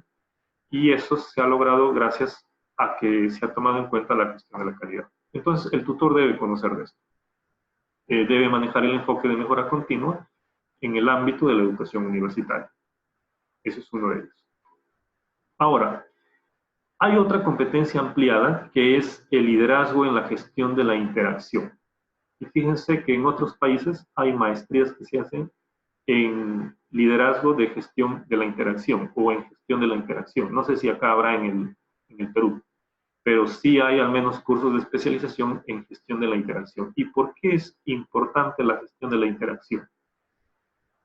y eso se ha logrado gracias a que se ha tomado en cuenta la cuestión de la calidad. Entonces, el tutor debe conocer de esto. Debe manejar el enfoque de mejora continua en el ámbito de la educación universitaria. Ese es uno de ellos. Ahora, hay otra competencia ampliada que es el liderazgo en la gestión de la interacción. Y fíjense que en otros países hay maestrías que se hacen en liderazgo de gestión de la interacción o en gestión de la interacción. No sé si acá habrá en el Perú, pero sí hay al menos cursos de especialización en gestión de la interacción. ¿Y por qué es importante la gestión de la interacción?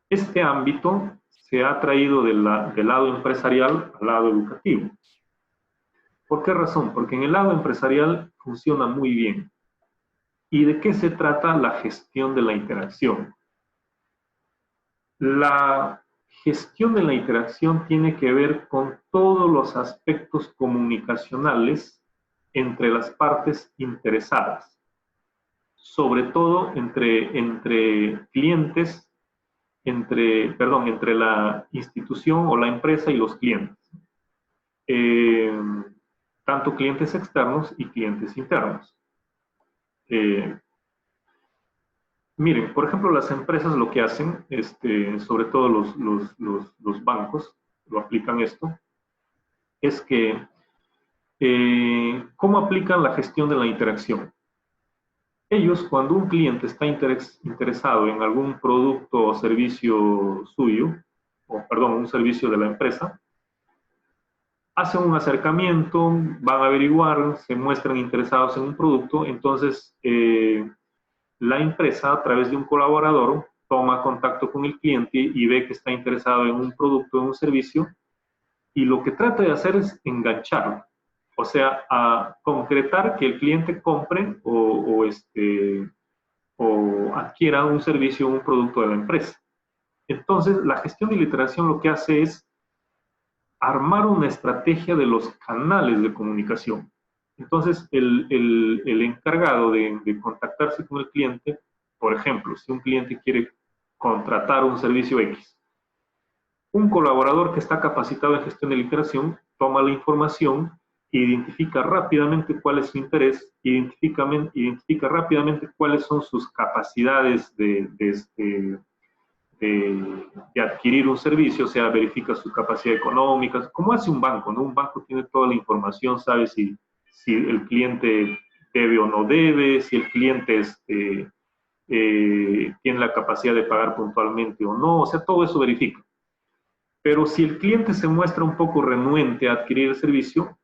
Este ámbito se ha traído del lado empresarial al lado educativo. ¿Por qué razón? Porque en el lado empresarial funciona muy bien. ¿Y de qué se trata la gestión de la interacción? La gestión de la interacción tiene que ver con todos los aspectos comunicacionales entre las partes interesadas, sobre todo entre clientes, entre la institución o la empresa y los clientes. Tanto clientes externos y clientes internos. Miren, por ejemplo, las empresas lo que hacen, sobre todo los bancos, lo aplican esto, es que, ¿cómo aplican la gestión de la interacción? Ellos, cuando un cliente está interesado en algún producto o servicio suyo, o perdón, un servicio de la empresa, hacen un acercamiento, van a averiguar, se muestran interesados en un producto, entonces la empresa a través de un colaborador toma contacto con el cliente y ve que está interesado en un producto, en un servicio, y lo que trata de hacer es engancharlo, o sea, a concretar que el cliente compre o adquiera un servicio o un producto de la empresa. Entonces, la gestión de la interacción lo que hace es armar una estrategia de los canales de comunicación. Entonces, el encargado de contactarse con el cliente, por ejemplo, si un cliente quiere contratar un servicio X, un colaborador que está capacitado en gestión de la interacción toma la información, identifica rápidamente cuál es su interés, identifica rápidamente cuáles son sus capacidades de adquirir un servicio, o sea, verifica su capacidad económica, como hace un banco, ¿no? Un banco tiene toda la información, sabe si el cliente debe o no debe, si el cliente tiene la capacidad de pagar puntualmente o no, o sea, todo eso verifica. Pero si el cliente se muestra un poco renuente a adquirir el servicio,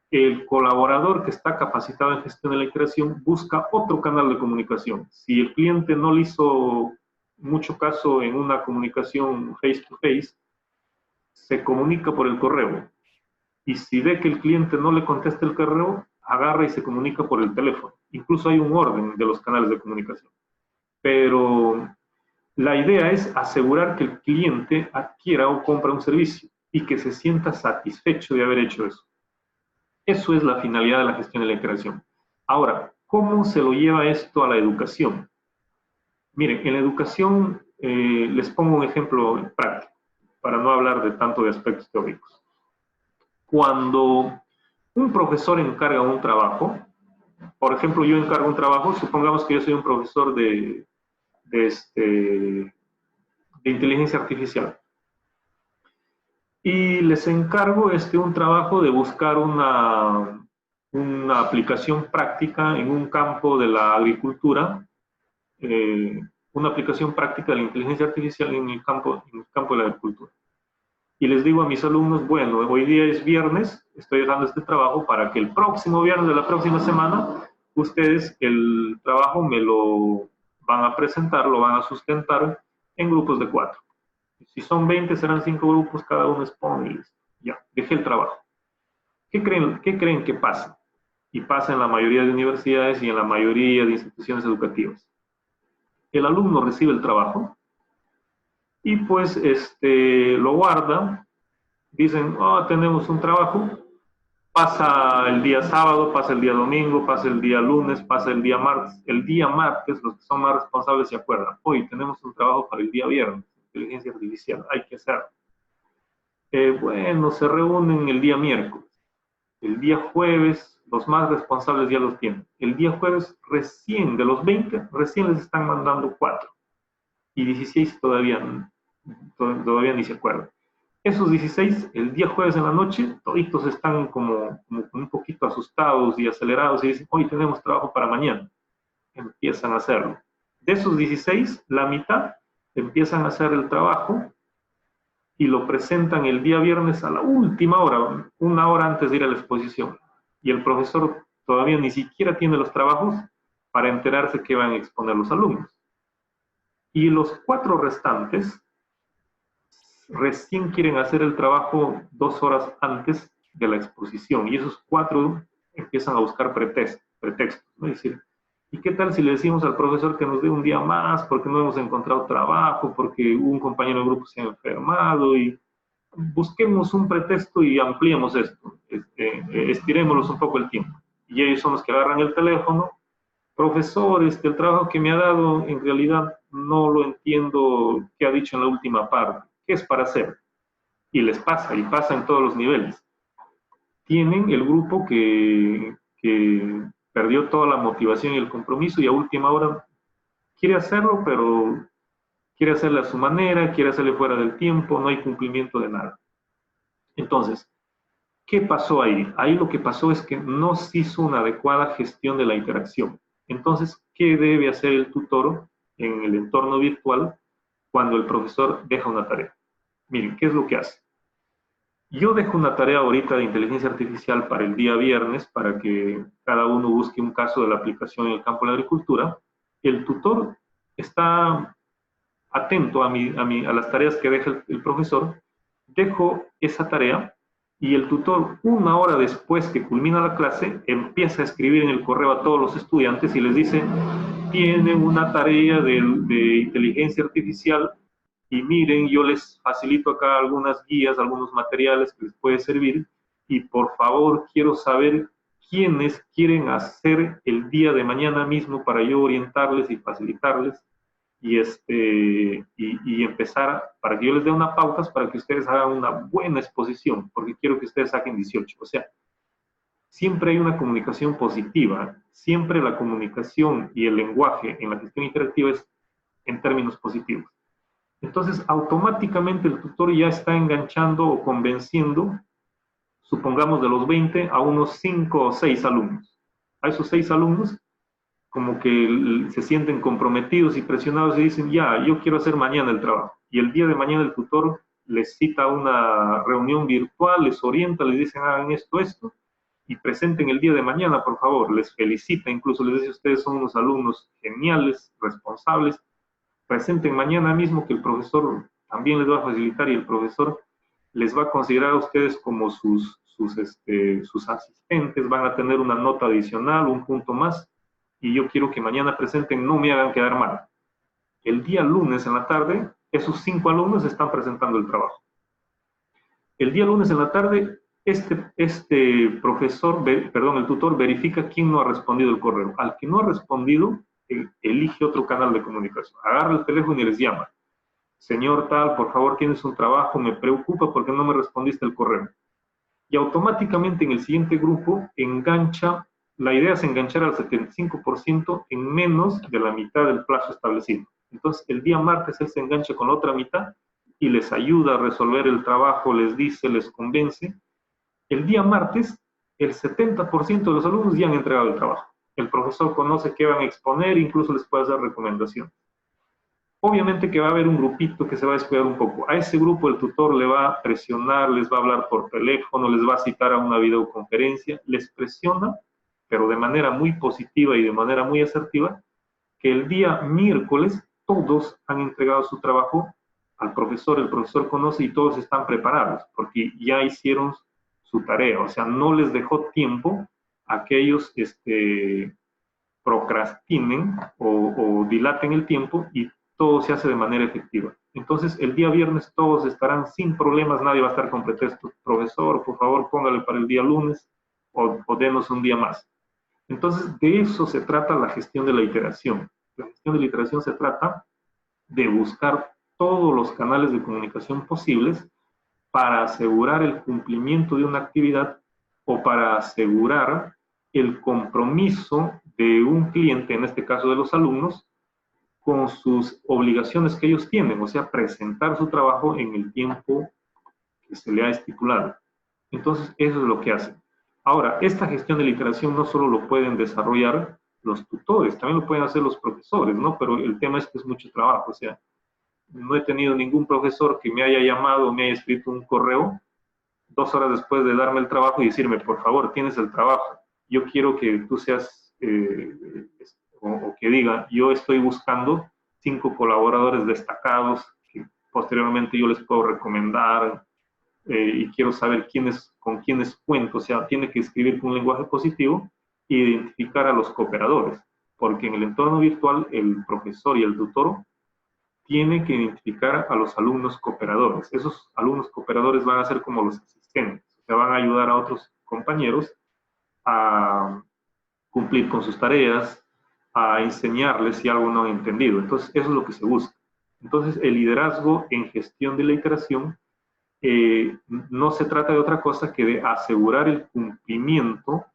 el colaborador que está capacitado en gestión de la interacción busca otro canal de comunicación. Si el cliente no le hizo mucho caso en una comunicación face to face, se comunica por el correo. Y si ve que el cliente no le contesta el correo, agarra y se comunica por el teléfono. Incluso hay un orden de los canales de comunicación. Pero la idea es asegurar que el cliente adquiera o compre un servicio y que se sienta satisfecho de haber hecho eso. Eso es la finalidad de la gestión de la interacción. Ahora, ¿cómo se lo lleva esto a la educación? Miren, en la educación les pongo un ejemplo práctico, para no hablar de tanto de aspectos teóricos. Cuando un profesor encarga un trabajo, por ejemplo, yo encargo un trabajo, supongamos que yo soy un profesor de de inteligencia artificial. Y les encargo un trabajo de buscar una aplicación práctica en un campo de la agricultura, una aplicación práctica de la inteligencia artificial en el campo de la agricultura. Y les digo a mis alumnos, bueno, hoy día es viernes, estoy dejando este trabajo para que el próximo viernes de la próxima semana, ustedes el trabajo me lo van a presentar, lo van a sustentar en grupos de 4. Si son 20, serán 5 grupos, cada uno expone y listo. Ya, dejé el trabajo. ¿Qué creen que pasa? Y pasa en la mayoría de universidades y en la mayoría de instituciones educativas. El alumno recibe el trabajo y pues lo guarda. Dicen, oh, tenemos un trabajo. Pasa el día sábado, pasa el día domingo, pasa el día lunes, pasa el día martes. El día martes, los que son más responsables se acuerdan. Hoy tenemos un trabajo para el día viernes. Inteligencia artificial, hay que hacerlo. Bueno, se reúnen el día miércoles. El día jueves, los más responsables ya los tienen. El día jueves, recién, de los 20, recién les están mandando 4. Y 16 todavía ni se acuerdan. Esos 16, el día jueves en la noche, toditos están como un poquito asustados y acelerados y dicen, hoy tenemos trabajo para mañana. Empiezan a hacerlo. De esos 16, la mitad empiezan a hacer el trabajo y lo presentan el día viernes a la última hora, una hora antes de ir a la exposición. Y el profesor todavía ni siquiera tiene los trabajos para enterarse que van a exponer los alumnos. Y los 4 restantes recién quieren hacer el trabajo 2 horas antes de la exposición. Y esos 4 empiezan a buscar pretextos, ¿no? Es decir, ¿y qué tal si le decimos al profesor que nos dé un día más porque no hemos encontrado trabajo, porque un compañero del grupo se ha enfermado? Y busquemos un pretexto y ampliemos esto, estirémoslos un poco el tiempo. Y ellos son los que agarran el teléfono. Profesor, el trabajo que me ha dado, en realidad no lo entiendo qué ha dicho en la última parte. ¿Qué es para hacer? Y les pasa, y pasa en todos los niveles. Tienen el grupo que perdió toda la motivación y el compromiso y a última hora quiere hacerlo, pero quiere hacerlo a su manera, quiere hacerlo fuera del tiempo, no hay cumplimiento de nada. Entonces, ¿qué pasó ahí? Ahí lo que pasó es que no se hizo una adecuada gestión de la interacción. Entonces, ¿qué debe hacer el tutor en el entorno virtual cuando el profesor deja una tarea? Miren, ¿qué es lo que hace? Yo dejo una tarea ahorita de inteligencia artificial para el día viernes, para que cada uno busque un caso de la aplicación en el campo de la agricultura. El tutor está atento a las tareas que deja el profesor. Dejo esa tarea y el tutor, una hora después que culmina la clase, empieza a escribir en el correo a todos los estudiantes y les dice, tienen una tarea de inteligencia artificial y miren, yo les facilito acá algunas guías, algunos materiales que les puede servir y por favor quiero saber quiénes quieren hacer el día de mañana mismo para yo orientarles y facilitarles y empezar, para que yo les dé unas pautas para que ustedes hagan una buena exposición, porque quiero que ustedes saquen 18. O sea, siempre hay una comunicación positiva, siempre la comunicación y el lenguaje en la gestión interactiva es en términos positivos. Entonces, automáticamente el tutor ya está enganchando o convenciendo, supongamos de los 20, a unos 5 o 6 alumnos. A esos 6 alumnos, como que se sienten comprometidos y presionados y dicen, ya, yo quiero hacer mañana el trabajo. Y el día de mañana el tutor les cita una reunión virtual, les orienta, les dicen, hagan esto, y presenten el día de mañana, por favor. Les felicita, incluso les dice, ustedes son unos alumnos geniales, responsables, presenten mañana mismo que el profesor también les va a facilitar y el profesor les va a considerar a ustedes como sus asistentes, van a tener una nota adicional, un punto más, y yo quiero que mañana presenten, no me hagan quedar mal. El día lunes en la tarde, esos 5 alumnos están presentando el trabajo. El día lunes en la tarde, el tutor verifica quién no ha respondido el correo. Al que no ha respondido, elige otro canal de comunicación. Agarra el teléfono y les llama. Señor tal, por favor, tienes un trabajo, me preocupa porque no me respondiste el correo. Y automáticamente en el siguiente grupo la idea es enganchar al 75% en menos de la mitad del plazo establecido. Entonces, el día martes él se engancha con la otra mitad y les ayuda a resolver el trabajo, les dice, les convence. El día martes, el 70% de los alumnos ya han entregado el trabajo. El profesor conoce qué van a exponer, incluso les puede hacer recomendación. Obviamente que va a haber un grupito que se va a descuidar un poco. A ese grupo el tutor le va a presionar, les va a hablar por teléfono, les va a citar a una videoconferencia, les presiona, pero de manera muy positiva y de manera muy asertiva, que el día miércoles todos han entregado su trabajo al profesor, el profesor conoce y todos están preparados, porque ya hicieron su tarea, o sea, no les dejó tiempo a que ellos procrastinen o dilaten el tiempo y todo se hace de manera efectiva. Entonces, el día viernes todos estarán sin problemas, nadie va a estar con pretexto, profesor, por favor, póngale para el día lunes o denos un día más. Entonces, de eso se trata la gestión de la iteración. La gestión de la iteración se trata de buscar todos los canales de comunicación posibles para asegurar el cumplimiento de una actividad o para asegurar el compromiso de un cliente, en este caso de los alumnos, con sus obligaciones que ellos tienen, o sea, presentar su trabajo en el tiempo que se le ha estipulado. Entonces, eso es lo que hacen. Ahora, esta gestión de la iteración no solo lo pueden desarrollar los tutores, también lo pueden hacer los profesores, ¿no? Pero el tema es que es mucho trabajo, o sea, no he tenido ningún profesor que me haya llamado o me haya escrito un correo 2 horas después de darme el trabajo y decirme, por favor, tienes el trabajo, yo quiero que tú seas, o que diga, yo estoy buscando 5 colaboradores destacados que posteriormente yo les puedo recomendar, y quiero saber con quiénes cuento, o sea, tiene que escribir con un lenguaje positivo e identificar a los cooperadores, porque en el entorno virtual el profesor y el tutor tienen que identificar a los alumnos cooperadores. Esos alumnos cooperadores van a ser como los asistentes, o sea, van a ayudar a otros compañeros a cumplir con sus tareas, a enseñarles si algo no han entendido. Entonces, eso es lo que se busca. Entonces, el liderazgo en gestión de la iteración no se trata de otra cosa que de asegurar el cumplimiento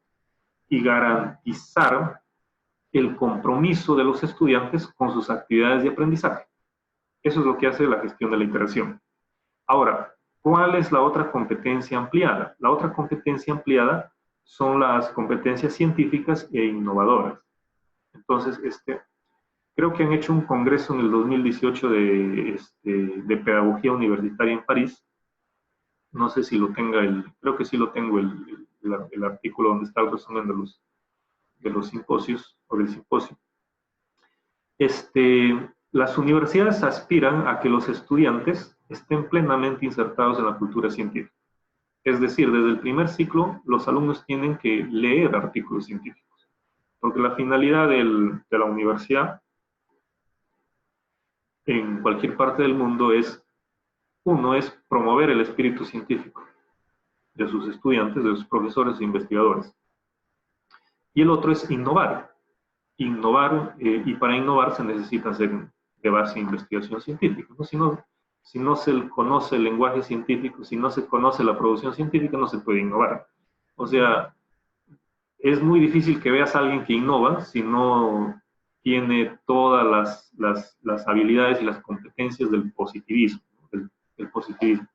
y garantizar el compromiso de los estudiantes con sus actividades de aprendizaje. Eso es lo que hace la gestión de la iteración. Ahora, ¿cuál es la otra competencia ampliada? La otra competencia ampliada son las competencias científicas e innovadoras. Entonces, creo que han hecho un congreso en el 2018 de pedagogía universitaria en París. No sé si lo tenga creo que sí lo tengo el artículo donde está el resumen de los simposios o del simposio. Las universidades aspiran a que los estudiantes estén plenamente insertados en la cultura científica. Es decir, desde el primer ciclo, los alumnos tienen que leer artículos científicos, porque la finalidad de la universidad en cualquier parte del mundo uno es promover el espíritu científico de sus estudiantes, de sus profesores e investigadores. Y el otro es innovar. Y para innovar se necesita hacer de base investigación científica, ¿no? Si no se conoce el lenguaje científico, si no se conoce la producción científica, no se puede innovar. O sea, es muy difícil que veas a alguien que innova si no tiene todas las habilidades y las competencias del positivismo, del positivismo,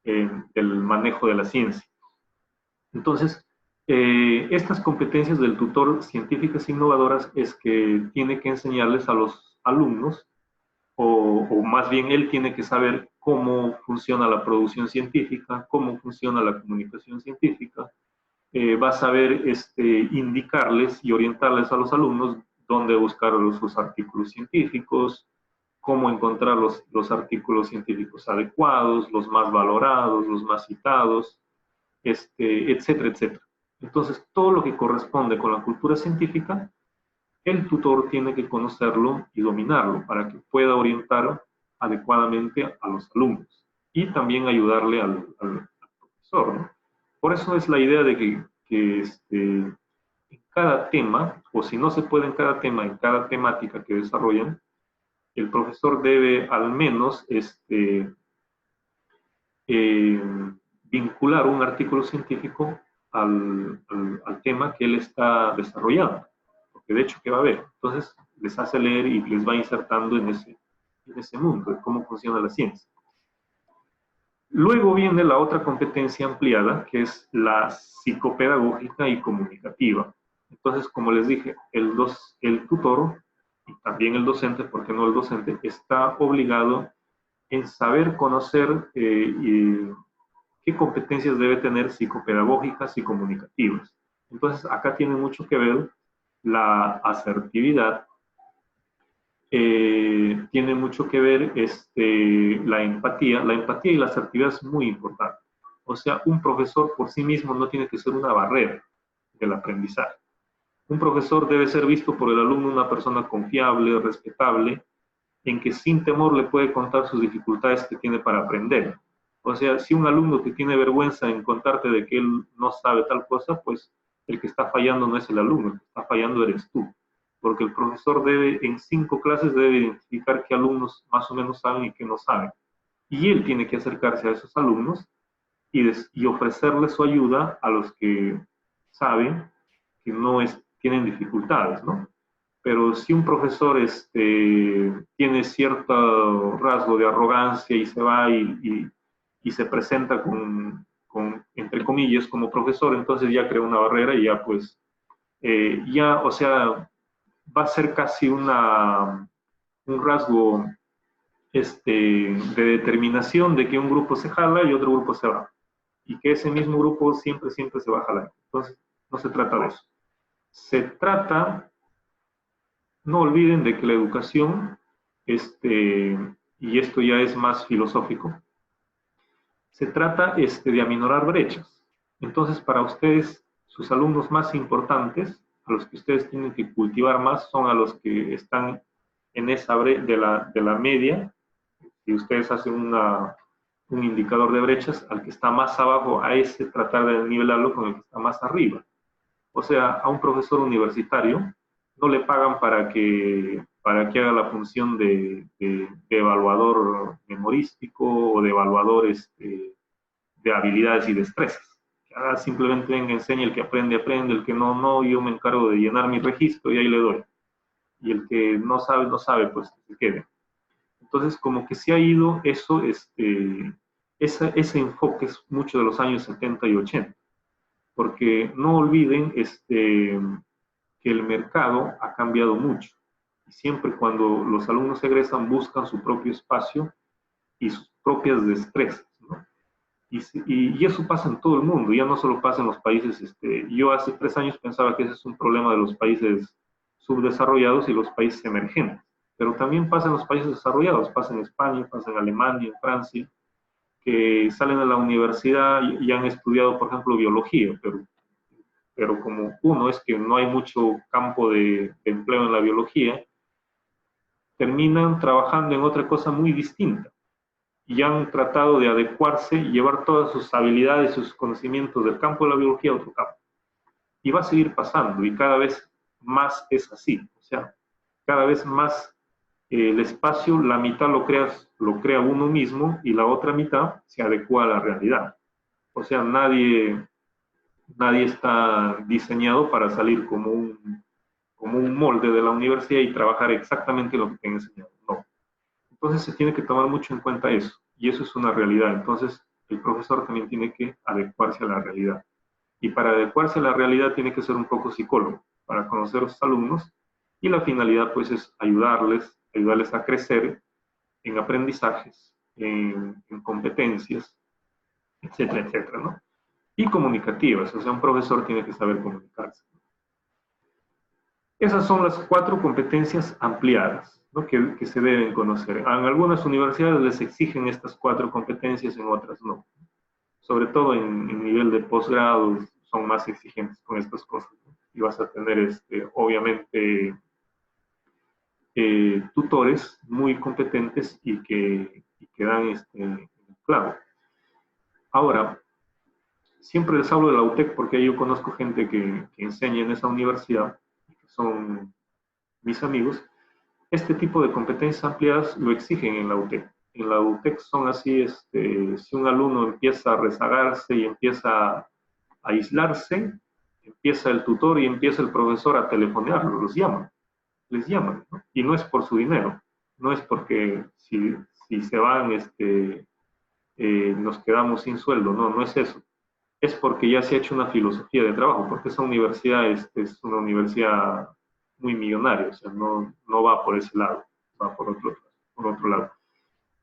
del manejo de la ciencia. Entonces, estas competencias del tutor científicas innovadoras es que tiene que enseñarles a los alumnos, o más bien él tiene que saber cómo funciona la producción científica, cómo funciona la comunicación científica, va a saber indicarles y orientarles a los alumnos dónde buscar sus artículos científicos, cómo encontrar los artículos científicos adecuados, los más valorados, los más citados, etcétera, etcétera. Entonces, todo lo que corresponde con la cultura científica, el tutor tiene que conocerlo y dominarlo para que pueda orientar adecuadamente a los alumnos y también ayudarle al profesor, ¿no? Por eso es la idea de que en cada tema, o si no se puede en cada tema, en cada temática que desarrollan, el profesor debe al menos vincular un artículo científico al tema que él está desarrollando, porque de hecho, ¿qué va a haber? Entonces, les hace leer y les va insertando en ese mundo, de cómo funciona la ciencia. Luego viene la otra competencia ampliada, que es la psicopedagógica y comunicativa. Entonces, como les dije, el tutor y también el docente, ¿por qué no el docente?, está obligado en saber conocer qué competencias debe tener psicopedagógicas y comunicativas. Entonces, acá tiene mucho que ver la asertividad, tiene mucho que ver la empatía. La empatía y la asertividad es muy importante. O sea, un profesor por sí mismo no tiene que ser una barrera del aprendizaje. Un profesor debe ser visto por el alumno una persona confiable, respetable, en que sin temor le puede contar sus dificultades que tiene para aprender. O sea, si un alumno te tiene vergüenza en contarte de que él no sabe tal cosa, pues el que está fallando no es el alumno, el que está fallando eres tú. Porque el profesor debe, en 5 clases, debe identificar qué alumnos más o menos saben y qué no saben. Y él tiene que acercarse a esos alumnos y ofrecerles su ayuda a los que saben que tienen dificultades, ¿no? Pero si un profesor tiene cierto rasgo de arrogancia y se va y se presenta entre comillas, como profesor, entonces ya crea una barrera y ya pues, o sea, va a ser casi un rasgo de determinación de que un grupo se jala y otro grupo se va. Y que ese mismo grupo siempre se va a jalar. Entonces, no se trata de eso. Se trata, no olviden de que la educación, y esto ya es más filosófico, se trata de aminorar brechas. Entonces, para ustedes, sus alumnos más importantes, a los que ustedes tienen que cultivar más, son a los que están en esa de la media. Si ustedes hacen un indicador de brechas, al que está más abajo, a ese tratar de nivelarlo con el que está más arriba. O sea, a un profesor universitario no le pagan para que haga la función de evaluador memorístico o de evaluador de habilidades y destrezas. Simplemente venga, enseña, el que aprende, aprende, el que no, yo me encargo de llenar mi registro y ahí le doy. Y el que no sabe, pues que se quede. Entonces, como que se ha ido eso, ese enfoque es mucho de los años 70 y 80. Porque no olviden que el mercado ha cambiado mucho. Y siempre cuando los alumnos egresan buscan su propio espacio y sus propias destrezas, ¿no? Y eso pasa en todo el mundo, ya no solo pasa en los países, yo hace 3 años pensaba que ese es un problema de los países subdesarrollados y los países emergentes, pero también pasa en los países desarrollados, pasa en España, pasa en Alemania, en Francia, que salen de la universidad y han estudiado, por ejemplo, biología, pero como uno es que no hay mucho campo de empleo en la biología, terminan trabajando en otra cosa muy distinta. Y han tratado de adecuarse y llevar todas sus habilidades, sus conocimientos del campo de la biología a otro campo. Y va a seguir pasando, y cada vez más es así. O sea, cada vez más el espacio, la mitad lo crea uno mismo y la otra mitad se adecua a la realidad. O sea, nadie está diseñado para salir como un molde de la universidad y trabajar exactamente lo que te han enseñado. No. Entonces se tiene que tomar mucho en cuenta eso, y eso es una realidad. Entonces el profesor también tiene que adecuarse a la realidad. Y para adecuarse a la realidad tiene que ser un poco psicólogo, para conocer a sus alumnos, y la finalidad pues es ayudarles a crecer en aprendizajes, en competencias, etcétera, etcétera, ¿no? Y comunicativas, o sea, un profesor tiene que saber comunicarse. Esas son las 4 competencias ampliadas, ¿no? que se deben conocer. En algunas universidades les exigen estas 4 competencias, en otras no. Sobre todo en nivel de posgrado son más exigentes con estas cosas, ¿no? Y vas a tener, obviamente, tutores muy competentes y que dan el clavo. Ahora, siempre les hablo de la UTEC porque yo conozco gente que enseña en esa universidad, que son mis amigos. Este tipo de competencias ampliadas lo exigen en la UTEC. En la UTEC son así, si un alumno empieza a rezagarse y empieza a aislarse, empieza el tutor y empieza el profesor a telefonearlo, los llaman. les llaman, ¿no? Y no es por su dinero, no es porque si se van, nos quedamos sin sueldo, no, no es eso. Es porque ya se ha hecho una filosofía de trabajo, porque esa universidad es una universidad muy millonaria, o sea, no, no va por ese lado, va por otro lado.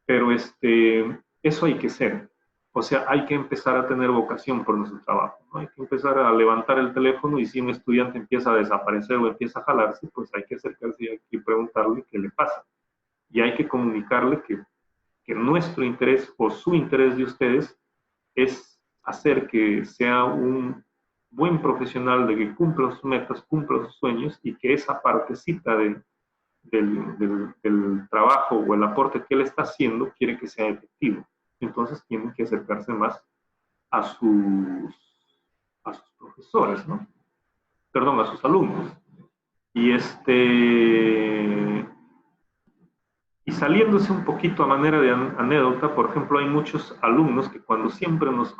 Pero eso hay que ser. O sea, hay que empezar a tener vocación por nuestro trabajo, ¿no? Hay que empezar a levantar el teléfono y si un estudiante empieza a desaparecer o empieza a jalarse, pues hay que acercarse y hay que preguntarle qué le pasa. Y hay que comunicarle que nuestro interés o su interés de ustedes es hacer que sea un buen profesional, de que cumpla sus metas, cumpla sus sueños y que esa partecita del trabajo o el aporte que él está haciendo quiere que sea efectivo. Entonces tienen que acercarse más a sus profesores, ¿no? Perdón, a sus alumnos. Y y saliéndose un poquito a manera de anécdota, por ejemplo, hay muchos alumnos que cuando siempre nos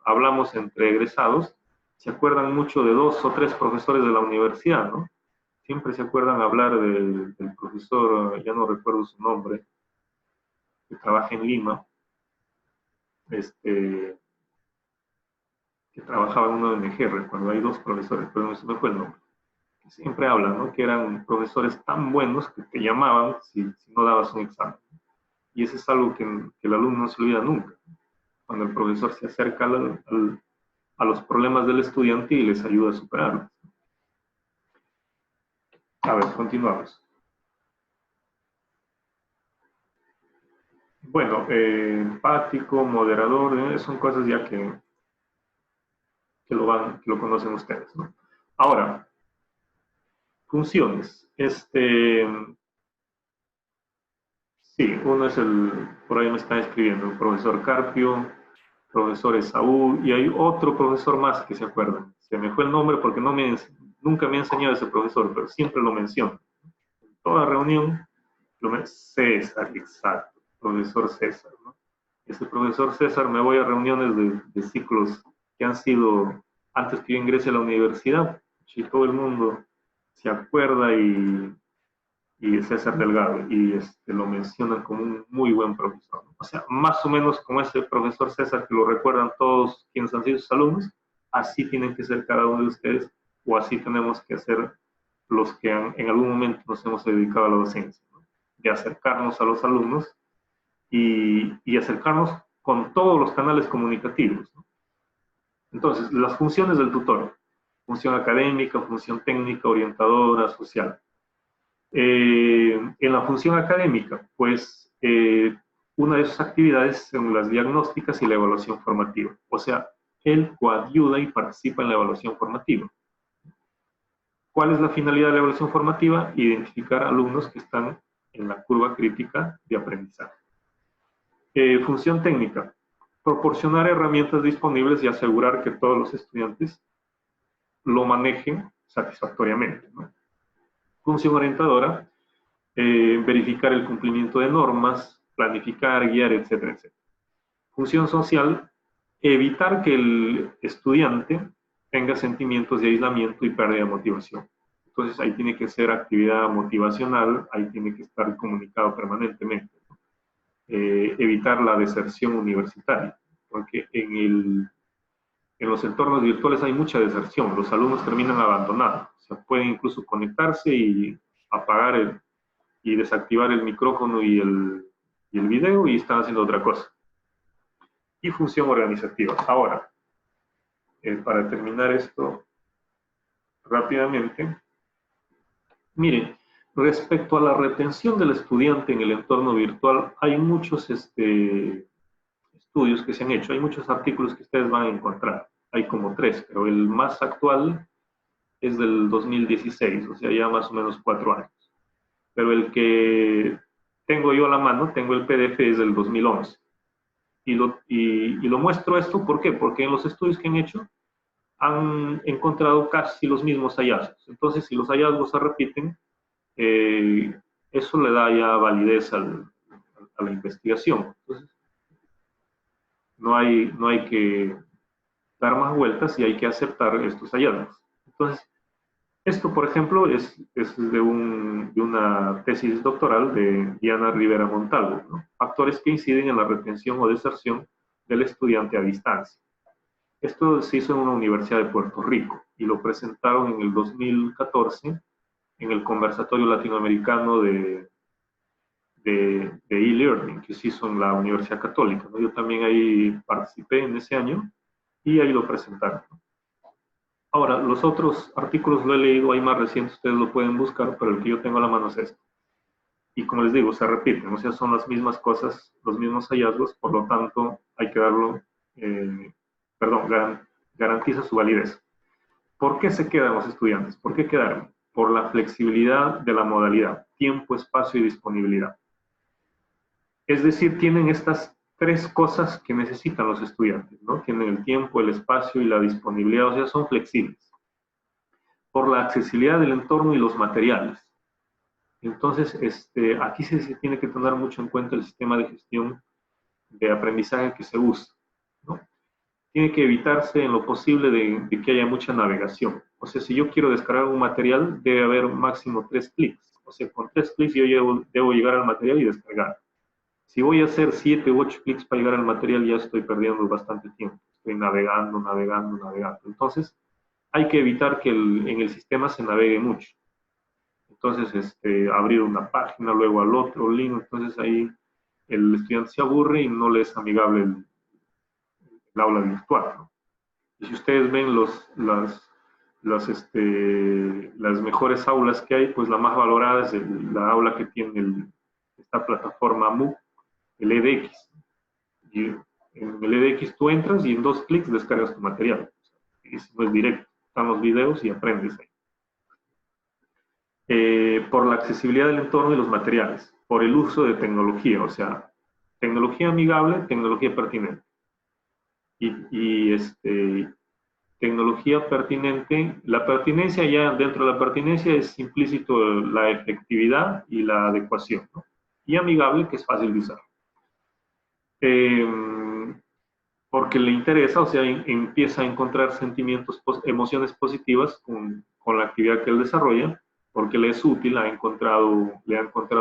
hablamos entre egresados, se acuerdan mucho de 2 o 3 profesores de la universidad, ¿no? Siempre se acuerdan hablar del profesor, ya no recuerdo su nombre, que trabaja en Lima, que trabajaba en una ONG, recuerdo, hay 2 profesores, pero no se me fue el nombre. Que siempre hablan, ¿no? Que eran profesores tan buenos que te llamaban si no dabas un examen. Y eso es algo que el alumno no se olvida nunca. Cuando el profesor se acerca a los problemas del estudiante y les ayuda a superarlos. A ver, continuamos. Bueno, empático, moderador, son cosas ya que lo conocen ustedes, ¿no? Ahora, funciones. Sí, uno es por ahí me está escribiendo, el profesor Carpio, profesor Esaú, y hay otro profesor más que se acuerda. Se me fue el nombre porque nunca me ha enseñado ese profesor, pero siempre lo menciono. En toda reunión, César, exacto, profesor César, ¿no? Ese profesor César, me voy a reuniones de ciclos que han sido antes que yo ingrese a la universidad, y todo el mundo se acuerda y César Delgado, y lo mencionan como un muy buen profesor. O sea, más o menos como ese profesor César que lo recuerdan todos quienes han sido sus alumnos, así tienen que ser cada uno de ustedes, o así tenemos que ser los que en algún momento nos hemos dedicado a la docencia, ¿no? De acercarnos a los alumnos y acercarnos con todos los canales comunicativos, ¿no? Entonces, las funciones del tutor: función académica, función técnica, orientadora, social. En la función académica, pues una de sus actividades son las diagnósticas y la evaluación formativa. O sea, él coayuda y participa en la evaluación formativa. ¿Cuál es la finalidad de la evaluación formativa? Identificar alumnos que están en la curva crítica de aprendizaje. Función técnica: proporcionar herramientas disponibles y asegurar que todos los estudiantes lo manejen satisfactoriamente, ¿no? Función orientadora: verificar el cumplimiento de normas, planificar, guiar, etcétera, etcétera. Función social: evitar que el estudiante tenga sentimientos de aislamiento y pérdida de motivación. Entonces ahí tiene que ser actividad motivacional, ahí tiene que estar comunicado permanentemente. Evitar la deserción universitaria, porque en los entornos virtuales hay mucha deserción, los alumnos terminan abandonados, o sea, pueden incluso conectarse y apagar y desactivar el micrófono y el video y están haciendo otra cosa. Y función organizativa. Ahora, para terminar esto rápidamente, miren, respecto a la retención del estudiante en el entorno virtual, hay muchos estudios que se han hecho, hay muchos artículos que ustedes van a encontrar, hay como 3, pero el más actual es del 2016, o sea, ya más o menos 4 años. Pero el que tengo yo a la mano, tengo el PDF, es del 2011. Y lo muestro esto, ¿por qué? Porque en los estudios que han hecho han encontrado casi los mismos hallazgos. Entonces, si los hallazgos se repiten, eso le da ya validez a la investigación. Entonces, no hay que dar más vueltas y hay que aceptar estos hallazgos. Entonces, Esto, por ejemplo, es de una tesis doctoral de Diana Rivera Montalvo, ¿no? Factores que inciden en la retención o deserción del estudiante a distancia. Esto se hizo en una universidad de Puerto Rico y lo presentaron en el 2014 en el conversatorio latinoamericano de e-learning que se hizo en la Universidad Católica, ¿no? Yo también ahí participé en ese año y ahí lo presentaron. Ahora, los otros artículos lo he leído, hay más recientes, ustedes lo pueden buscar, pero el que yo tengo a la mano es este. Y como les digo, se repiten, o sea, son las mismas cosas, los mismos hallazgos, por lo tanto, hay que darlo, garantiza su validez. ¿Por qué se quedan los estudiantes? ¿Por qué quedaron? Por la flexibilidad de la modalidad, tiempo, espacio y disponibilidad. Es decir, tienen estas tres cosas que necesitan los estudiantes, ¿no? Tienen el tiempo, el espacio y la disponibilidad, o sea, son flexibles. Por la accesibilidad del entorno y los materiales. Entonces, aquí se tiene que tener mucho en cuenta el sistema de gestión de aprendizaje que se usa, ¿no? Tiene que evitarse en lo posible de que haya mucha navegación. O sea, si yo quiero descargar un material, debe haber máximo 3 clics. O sea, con 3 clics yo debo llegar al material y descargar. Si voy a hacer 7 u 8 clics para llegar al material, ya estoy perdiendo bastante tiempo. Estoy navegando. Entonces, hay que evitar que en el sistema se navegue mucho. Entonces, abrir una página, luego al otro link, entonces ahí el estudiante se aburre y no le es amigable el aula virtual, ¿no? Y si ustedes ven las mejores aulas que hay, pues la más valorada es la aula que tiene esta plataforma MOOC, el edX. Y en el edX tú entras y en 2 clics descargas tu material. No es directo, están los videos y aprendes ahí. Por la accesibilidad del entorno y los materiales, por el uso de tecnología, o sea, tecnología amigable, tecnología pertinente. Tecnología pertinente, la pertinencia ya dentro de la pertinencia es implícito la efectividad y la adecuación, ¿no? Y amigable, que es fácil de usar. Porque le interesa, o sea, empieza a encontrar sentimientos, emociones positivas con la actividad que él desarrolla, porque le es útil, le ha encontrado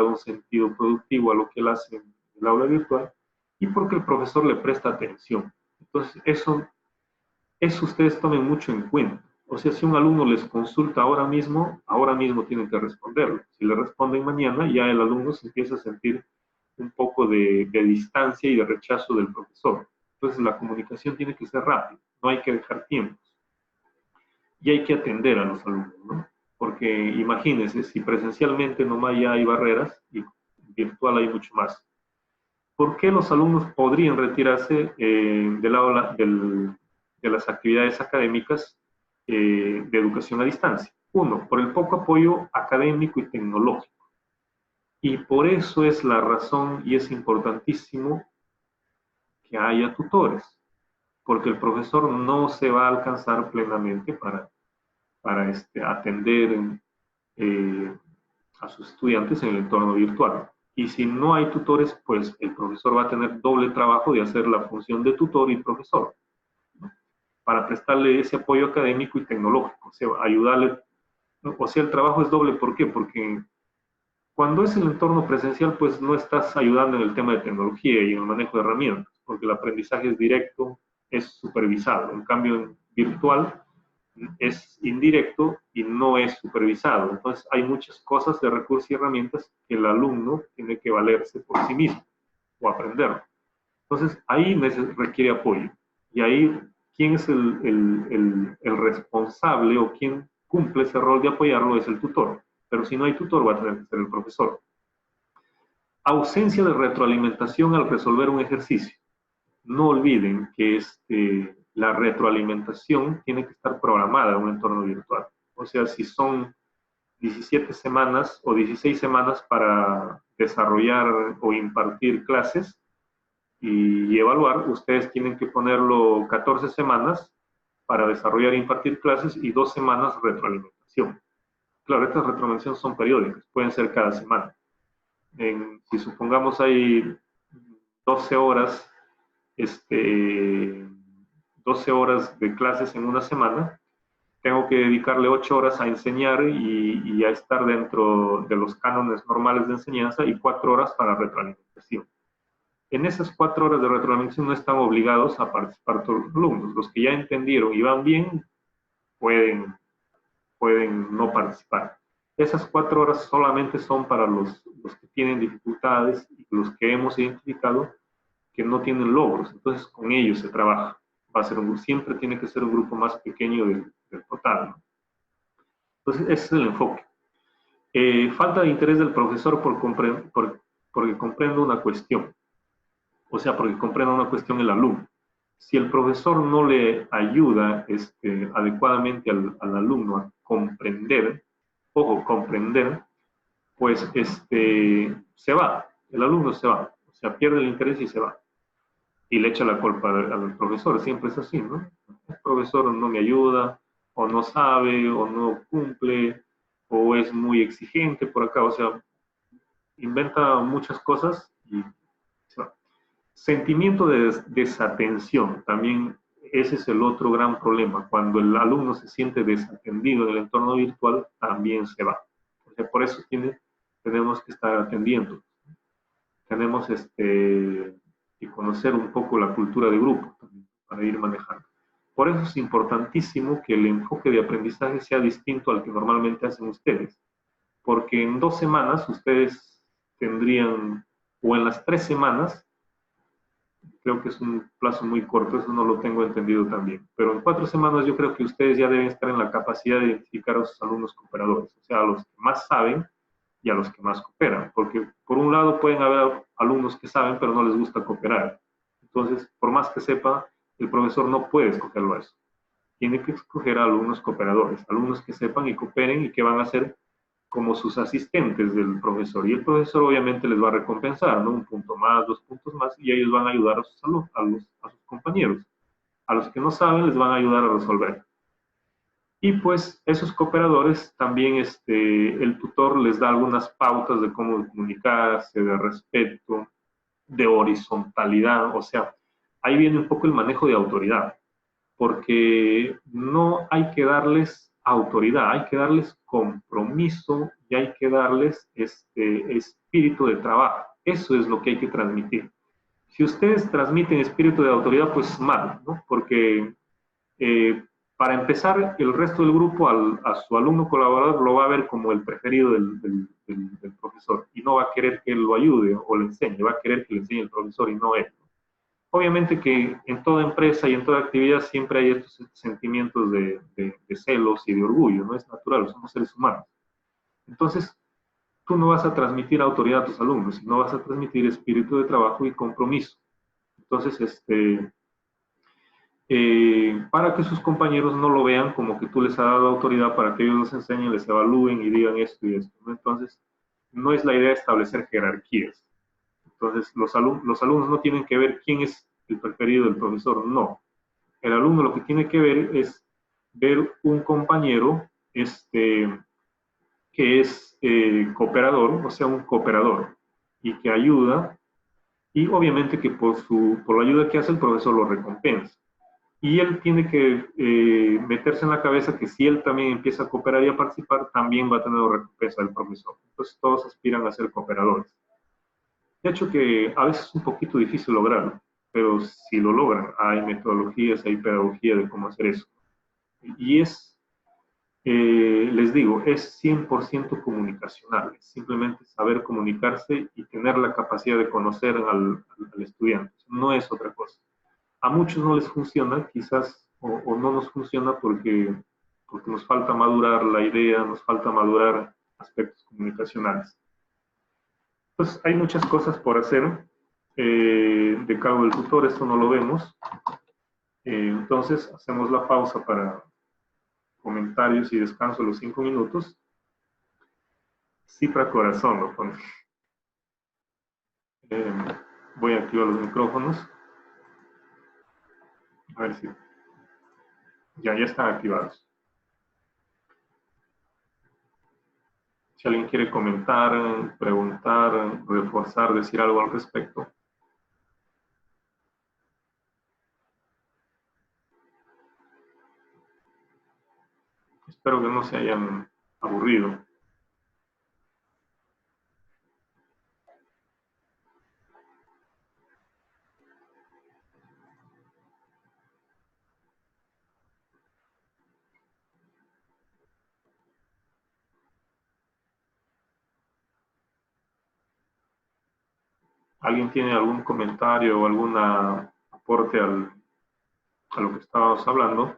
un sentido productivo a lo que él hace en el aula virtual, y porque el profesor le presta atención. Entonces, eso ustedes tomen mucho en cuenta. O sea, si un alumno les consulta ahora mismo tienen que responderlo. Si le responden mañana, ya el alumno se empieza a sentir un poco de distancia y de rechazo del profesor. Entonces, la comunicación tiene que ser rápida, no hay que dejar tiempos. Y hay que atender a los alumnos, ¿no? Porque imagínense, si presencialmente nomás ya hay barreras, y virtual hay mucho más. ¿Por qué los alumnos podrían retirarse del aula, de las actividades académicas de educación a distancia? Uno, por el poco apoyo académico y tecnológico. Y por eso es la razón, y es importantísimo, que haya tutores, porque el profesor no se va a alcanzar plenamente para atender a sus estudiantes en el entorno virtual. Y si no hay tutores, pues el profesor va a tener doble trabajo de hacer la función de tutor y profesor, ¿no? Para prestarle ese apoyo académico y tecnológico, o sea, ayudarle. O sea, el trabajo es doble, ¿por qué? Porque cuando es el entorno presencial, pues no estás ayudando en el tema de tecnología y en el manejo de herramientas, porque el aprendizaje es directo, es supervisado. En cambio, en virtual es indirecto y no es supervisado. Entonces, hay muchas cosas de recursos y herramientas que el alumno tiene que valerse por sí mismo o aprenderlo. Entonces, ahí requiere apoyo. Y ahí, ¿quién es el responsable o quién cumple ese rol de apoyarlo? Es el tutor. Pero si no hay tutor, va a tener que ser el profesor. Ausencia de retroalimentación al resolver un ejercicio. No olviden que la retroalimentación tiene que estar programada en un entorno virtual. O sea, si son 17 semanas o 16 semanas para desarrollar o impartir clases y evaluar, ustedes tienen que ponerlo 14 semanas para desarrollar e impartir clases y 2 semanas retroalimentación. Claro, estas retroalimentaciones son periódicas, pueden ser cada semana. Si supongamos hay 12 horas 12 horas de clases en una semana, tengo que dedicarle 8 horas a enseñar y a estar dentro de los cánones normales de enseñanza y 4 horas para retroalimentación. En esas 4 horas de retroalimentación no están obligados a participar todos los alumnos. Los que ya entendieron y van bien pueden no participar. Esas 4 horas solamente son para los que tienen dificultades y los que hemos identificado que no tienen logros. Entonces, con ellos se trabaja. Va a ser siempre tiene que ser un grupo más pequeño del total, ¿no? Entonces, ese es el enfoque. Falta de interés del profesor porque comprenda una cuestión. O sea, porque comprenda una cuestión el alumno. Si el profesor no le ayuda adecuadamente al alumno a comprender, ojo, comprender, pues se va, el alumno se va, o sea, pierde el interés y se va. Y le echa la culpa al profesor, siempre es así, ¿no? El profesor no me ayuda, o no sabe, o no cumple, o es muy exigente por acá, o sea, inventa muchas cosas y se va. Sentimiento de desatención, también ese es el otro gran problema. Cuando el alumno se siente desatendido en el entorno virtual, también se va. O sea, por eso tenemos que estar atendiendo. Tenemos que conocer un poco la cultura de grupo también, para ir manejando. Por eso es importantísimo que el enfoque de aprendizaje sea distinto al que normalmente hacen ustedes. Porque en 2 semanas ustedes tendrían, o en las 3 semanas, creo que es un plazo muy corto, eso no lo tengo entendido también, pero en 4 semanas yo creo que ustedes ya deben estar en la capacidad de identificar a sus alumnos cooperadores, o sea, a los que más saben y a los que más cooperan, porque por un lado pueden haber alumnos que saben pero no les gusta cooperar, entonces por más que sepa, el profesor no puede escogerlo a eso, tiene que escoger a alumnos cooperadores, alumnos que sepan y cooperen y que van a ser como sus asistentes del profesor. Y el profesor obviamente les va a recompensar, ¿no? 1 punto más, 2 puntos más, y ellos van a ayudar a sus alumnos, a sus compañeros. A los que no saben les van a ayudar a resolver. Y pues esos cooperadores también el tutor les da algunas pautas de cómo comunicarse, de respeto, de horizontalidad, o sea, ahí viene un poco el manejo de autoridad, porque no hay que darles autoridad, hay que darles compromiso y hay que darles espíritu de trabajo. Eso es lo que hay que transmitir. Si ustedes transmiten espíritu de autoridad, pues mal, ¿no? Porque para empezar, el resto del grupo a su alumno colaborador lo va a ver como el preferido del profesor y no va a querer que él lo ayude o le enseñe, va a querer que le enseñe el profesor y no él. Obviamente que en toda empresa y en toda actividad siempre hay estos sentimientos de celos y de orgullo, ¿no? Es natural, somos seres humanos. Entonces, tú no vas a transmitir autoridad a tus alumnos, sino vas a transmitir espíritu de trabajo y compromiso. Entonces, para que sus compañeros no lo vean como que tú les has dado autoridad para que ellos los enseñen, les evalúen y digan esto y esto, ¿no? Entonces, no es la idea establecer jerarquías. Entonces, los alumnos no tienen que ver quién es el preferido del profesor, no. El alumno lo que tiene que ver es ver un compañero que es cooperador, o sea, un cooperador, y que ayuda, y obviamente que por la ayuda que hace el profesor lo recompensa. Y él tiene que meterse en la cabeza que si él también empieza a cooperar y a participar, también va a tener recompensa del profesor. Entonces todos aspiran a ser cooperadores. De hecho que a veces es un poquito difícil lograrlo, pero si lo logran, hay metodologías, hay pedagogía de cómo hacer eso. Y les digo, es 100% comunicacional, es simplemente saber comunicarse y tener la capacidad de conocer al estudiante, no es otra cosa. A muchos no les funciona, quizás, o no nos funciona porque nos falta madurar la idea, nos falta madurar aspectos comunicacionales. Pues hay muchas cosas por hacer de cargo del tutor, esto no lo vemos. Entonces hacemos la pausa para comentarios y descanso los 5 minutos. Cifra corazón lo pone. Voy a activar los micrófonos. A ver si ya están activados. Si alguien quiere comentar, preguntar, reforzar, decir algo al respecto. Espero que no se hayan aburrido. ¿Alguien tiene algún comentario o algún aporte a lo que estábamos hablando?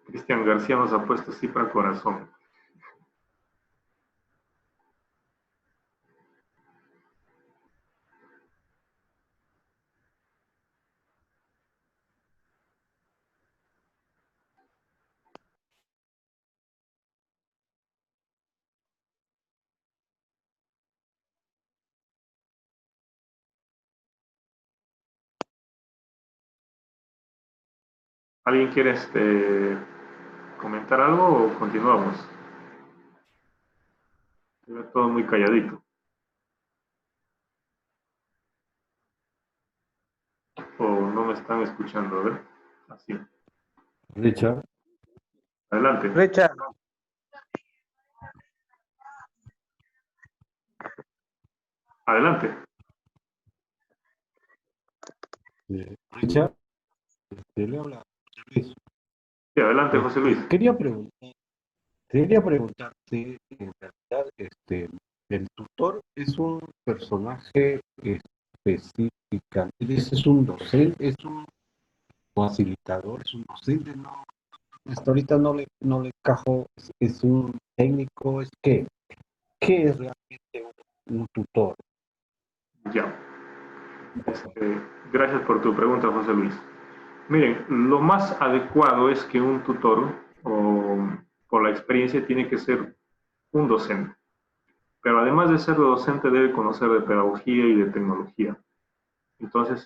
Cristian García nos ha puesto cifra corazón. ¿Alguien quiere comentar algo o continuamos? Se ve todo muy calladito. O no me están escuchando, a ver. Así. Richard. Adelante. Richard. Adelante. Richard, le habla Luis. Sí, adelante, José Luis. Quería preguntarte, en realidad, el tutor es un personaje específico, es un docente, es un facilitador, es un docente, no, hasta ahorita no le encajo, es un técnico, ¿qué es realmente un tutor? Ya. Gracias por tu pregunta, José Luis. Miren, lo más adecuado es que un tutor, o por la experiencia, tiene que ser un docente. Pero además de ser docente, debe conocer de pedagogía y de tecnología. Entonces,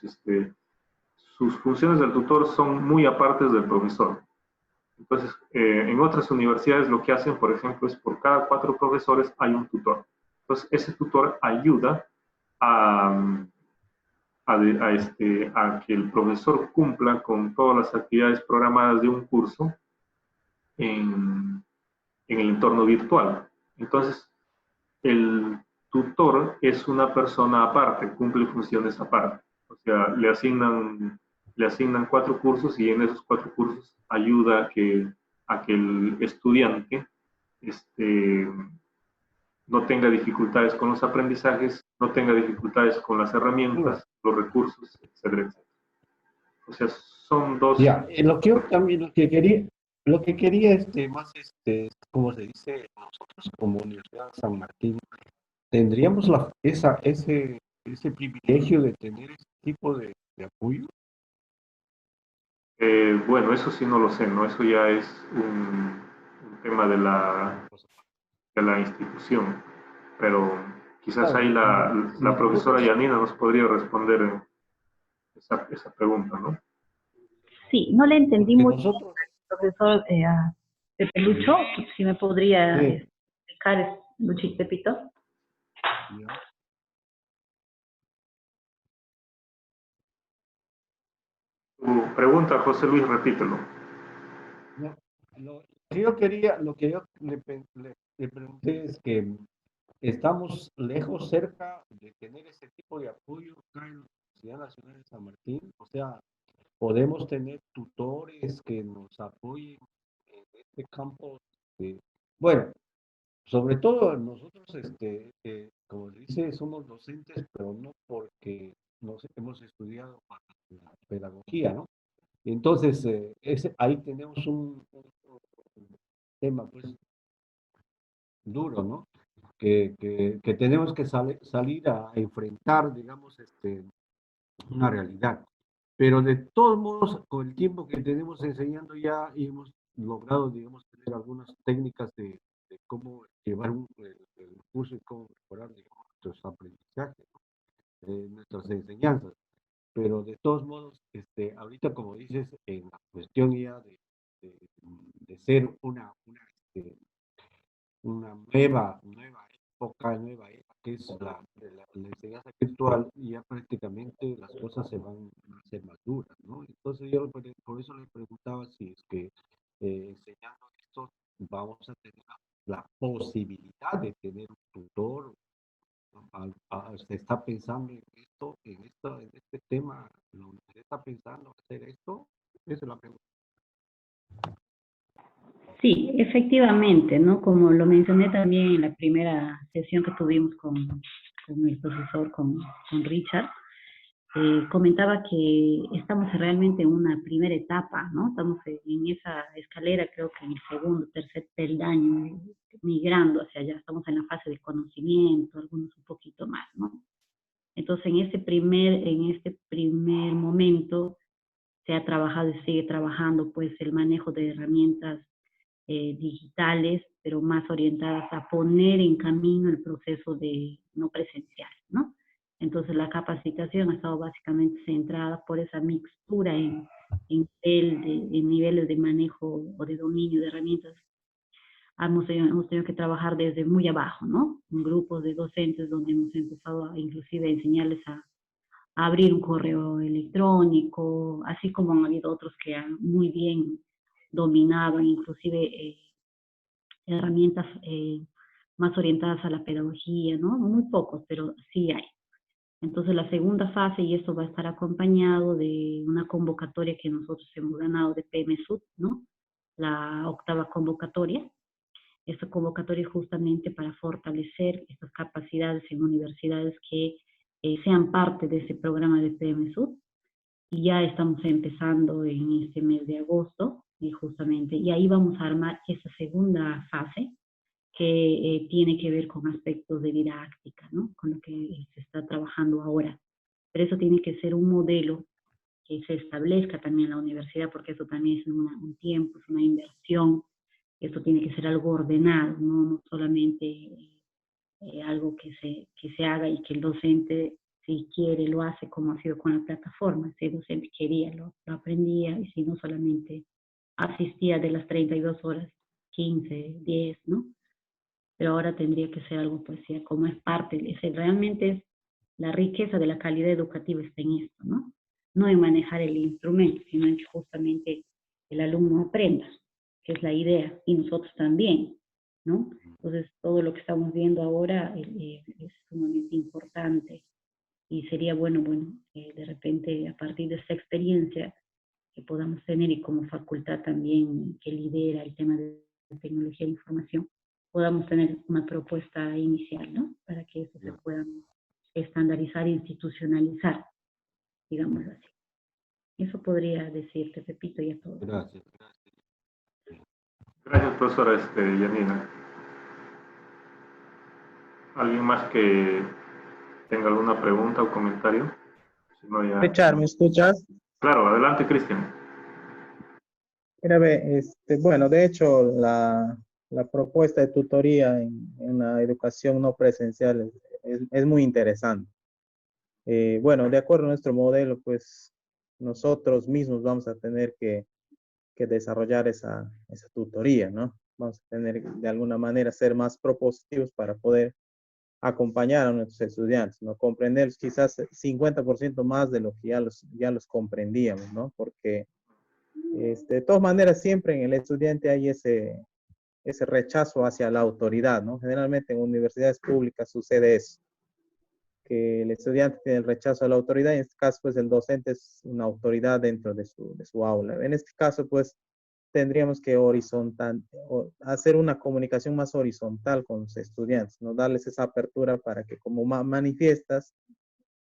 sus funciones del tutor son muy apartes del profesor. Entonces, en otras universidades lo que hacen, por ejemplo, es por cada 4 profesores hay un tutor. Entonces, ese tutor ayuda a, a que el profesor cumpla con todas las actividades programadas de un curso en el entorno virtual. Entonces, el tutor es una persona aparte, cumple funciones aparte. O sea, le asignan 4 cursos y en esos 4 cursos ayuda a que el estudiante este, no tenga dificultades con los aprendizajes, no tenga dificultades con las herramientas, los recursos, etcétera, etcétera. O sea, son dos... Ya, lo que yo también, lo que quería, más, como se dice nosotros como Universidad de San Martín, tendríamos ese privilegio de tener ese tipo de apoyo. Bueno, eso sí no lo sé, ¿no? Eso ya es un tema de la institución, pero quizás ahí Claro, la profesora nosotros, Yanina nos podría responder esa pregunta, ¿no? Sí, no le entendí porque mucho nosotros, al profesor Pepe Lucho, si me podría sí, explicar, Luchito Pepito. ya. Tu pregunta, José Luis, repítelo. No, lo que yo le pregunté es que estamos lejos, cerca de tener ese tipo de apoyo acá en la Universidad Nacional de San Martín, o sea, podemos tener tutores que nos apoyen en este campo. Bueno, sobre todo nosotros, como dice, somos docentes, pero no porque nos hemos estudiado para la pedagogía, ¿no? Entonces, ahí tenemos un tema, pues, duro, ¿no? Que tenemos que salir a enfrentar, digamos, una realidad. Pero de todos modos, con el tiempo que tenemos enseñando ya hemos logrado, digamos, tener algunas técnicas de cómo llevar el curso y cómo mejorar, digamos, nuestros aprendizajes, ¿no? Nuestras enseñanzas. Pero de todos modos, ahorita, como dices, en la cuestión ya de, de ser este, una nueva época, que es la enseñanza virtual, y ya prácticamente las cosas se van a hacer más duras, ¿no? Entonces, por eso le preguntaba si es que enseñando esto vamos a tener la posibilidad de tener un tutor. ¿Se está pensando en esto, en este tema? ¿Se está pensando hacer esto? Esa es la pregunta. Sí, efectivamente, ¿no? Como lo mencioné también en la primera sesión que tuvimos con el profesor, con Richard, comentaba que estamos realmente en una primera etapa, ¿no? Estamos en esa escalera, creo que en el segundo, tercer peldaño, migrando hacia allá. Estamos en la fase de conocimiento, algunos un poquito más, ¿no? Entonces, en este primer momento se ha trabajado y sigue trabajando, pues, el manejo de herramientas digitales, pero más orientadas a poner en camino el proceso de no presencial, ¿no? Entonces la capacitación ha estado básicamente centrada por esa mixtura en niveles de manejo o de dominio de herramientas. Hemos tenido que trabajar desde muy abajo, ¿no? En grupos de docentes donde hemos empezado a inclusive a enseñarles a abrir un correo electrónico, así como han habido otros que han muy bien dominado, inclusive herramientas más orientadas a la pedagogía, ¿no? Muy pocos, pero sí hay. Entonces la segunda fase, y esto va a estar acompañado de una convocatoria que nosotros hemos ganado de PMSUD, ¿no? La octava convocatoria. Esta convocatoria es justamente para fortalecer estas capacidades en universidades que sean parte de ese programa de PMSUD. Y ya estamos empezando en este mes de agosto, y justamente, y ahí vamos a armar esa segunda fase, que tiene que ver con aspectos de didáctica, ¿no? Con lo que se está trabajando ahora. Pero eso tiene que ser un modelo que se establezca también en la universidad, porque eso también es un tiempo, es una inversión, esto tiene que ser algo ordenado, no solamente algo que se haga y que el docente, si quiere, lo hace como ha sido con la plataforma. Si el docente quería, lo aprendía, y si no, solamente asistía de las 32 horas, 15, 10, ¿no? Pero ahora tendría que ser algo, pues, ya como es parte, realmente es la riqueza de la calidad educativa está en esto, ¿no? No en manejar el instrumento, sino en que justamente el alumno aprenda, que es la idea, y nosotros también, ¿no? Entonces, todo lo que estamos viendo ahora es sumamente importante, y sería bueno, de repente, a partir de esta experiencia que podamos tener, y como facultad también que lidera el tema de tecnología de información, podamos tener una propuesta inicial, ¿no? Para que eso se pueda estandarizar e institucionalizar, digamos así. Eso podría decirte, Pepito, y a todos. Gracias. Gracias, profesora Yanina. ¿Alguien más que tenga alguna pregunta o comentario? Si no, ya... Richard, ¿me escuchas? Claro, adelante, Cristian. Mira, ve, bueno, de hecho, la propuesta de tutoría en la educación no presencial es muy interesante. Bueno, de acuerdo a nuestro modelo, pues nosotros mismos vamos a tener que desarrollar esa tutoría, ¿no? Vamos a tener de alguna manera ser más propositivos para poder acompañar a nuestros estudiantes, ¿no? Comprender quizás 50% más de lo que ya los comprendíamos, ¿no? Porque de todas maneras siempre en el estudiante hay ese rechazo hacia la autoridad, ¿no? Generalmente en universidades públicas sucede eso, que el estudiante tiene el rechazo a la autoridad, y en este caso pues el docente es una autoridad dentro de su aula. En este caso pues tendríamos que hacer una comunicación más horizontal con los estudiantes, ¿no? Darles esa apertura para que, como manifiestas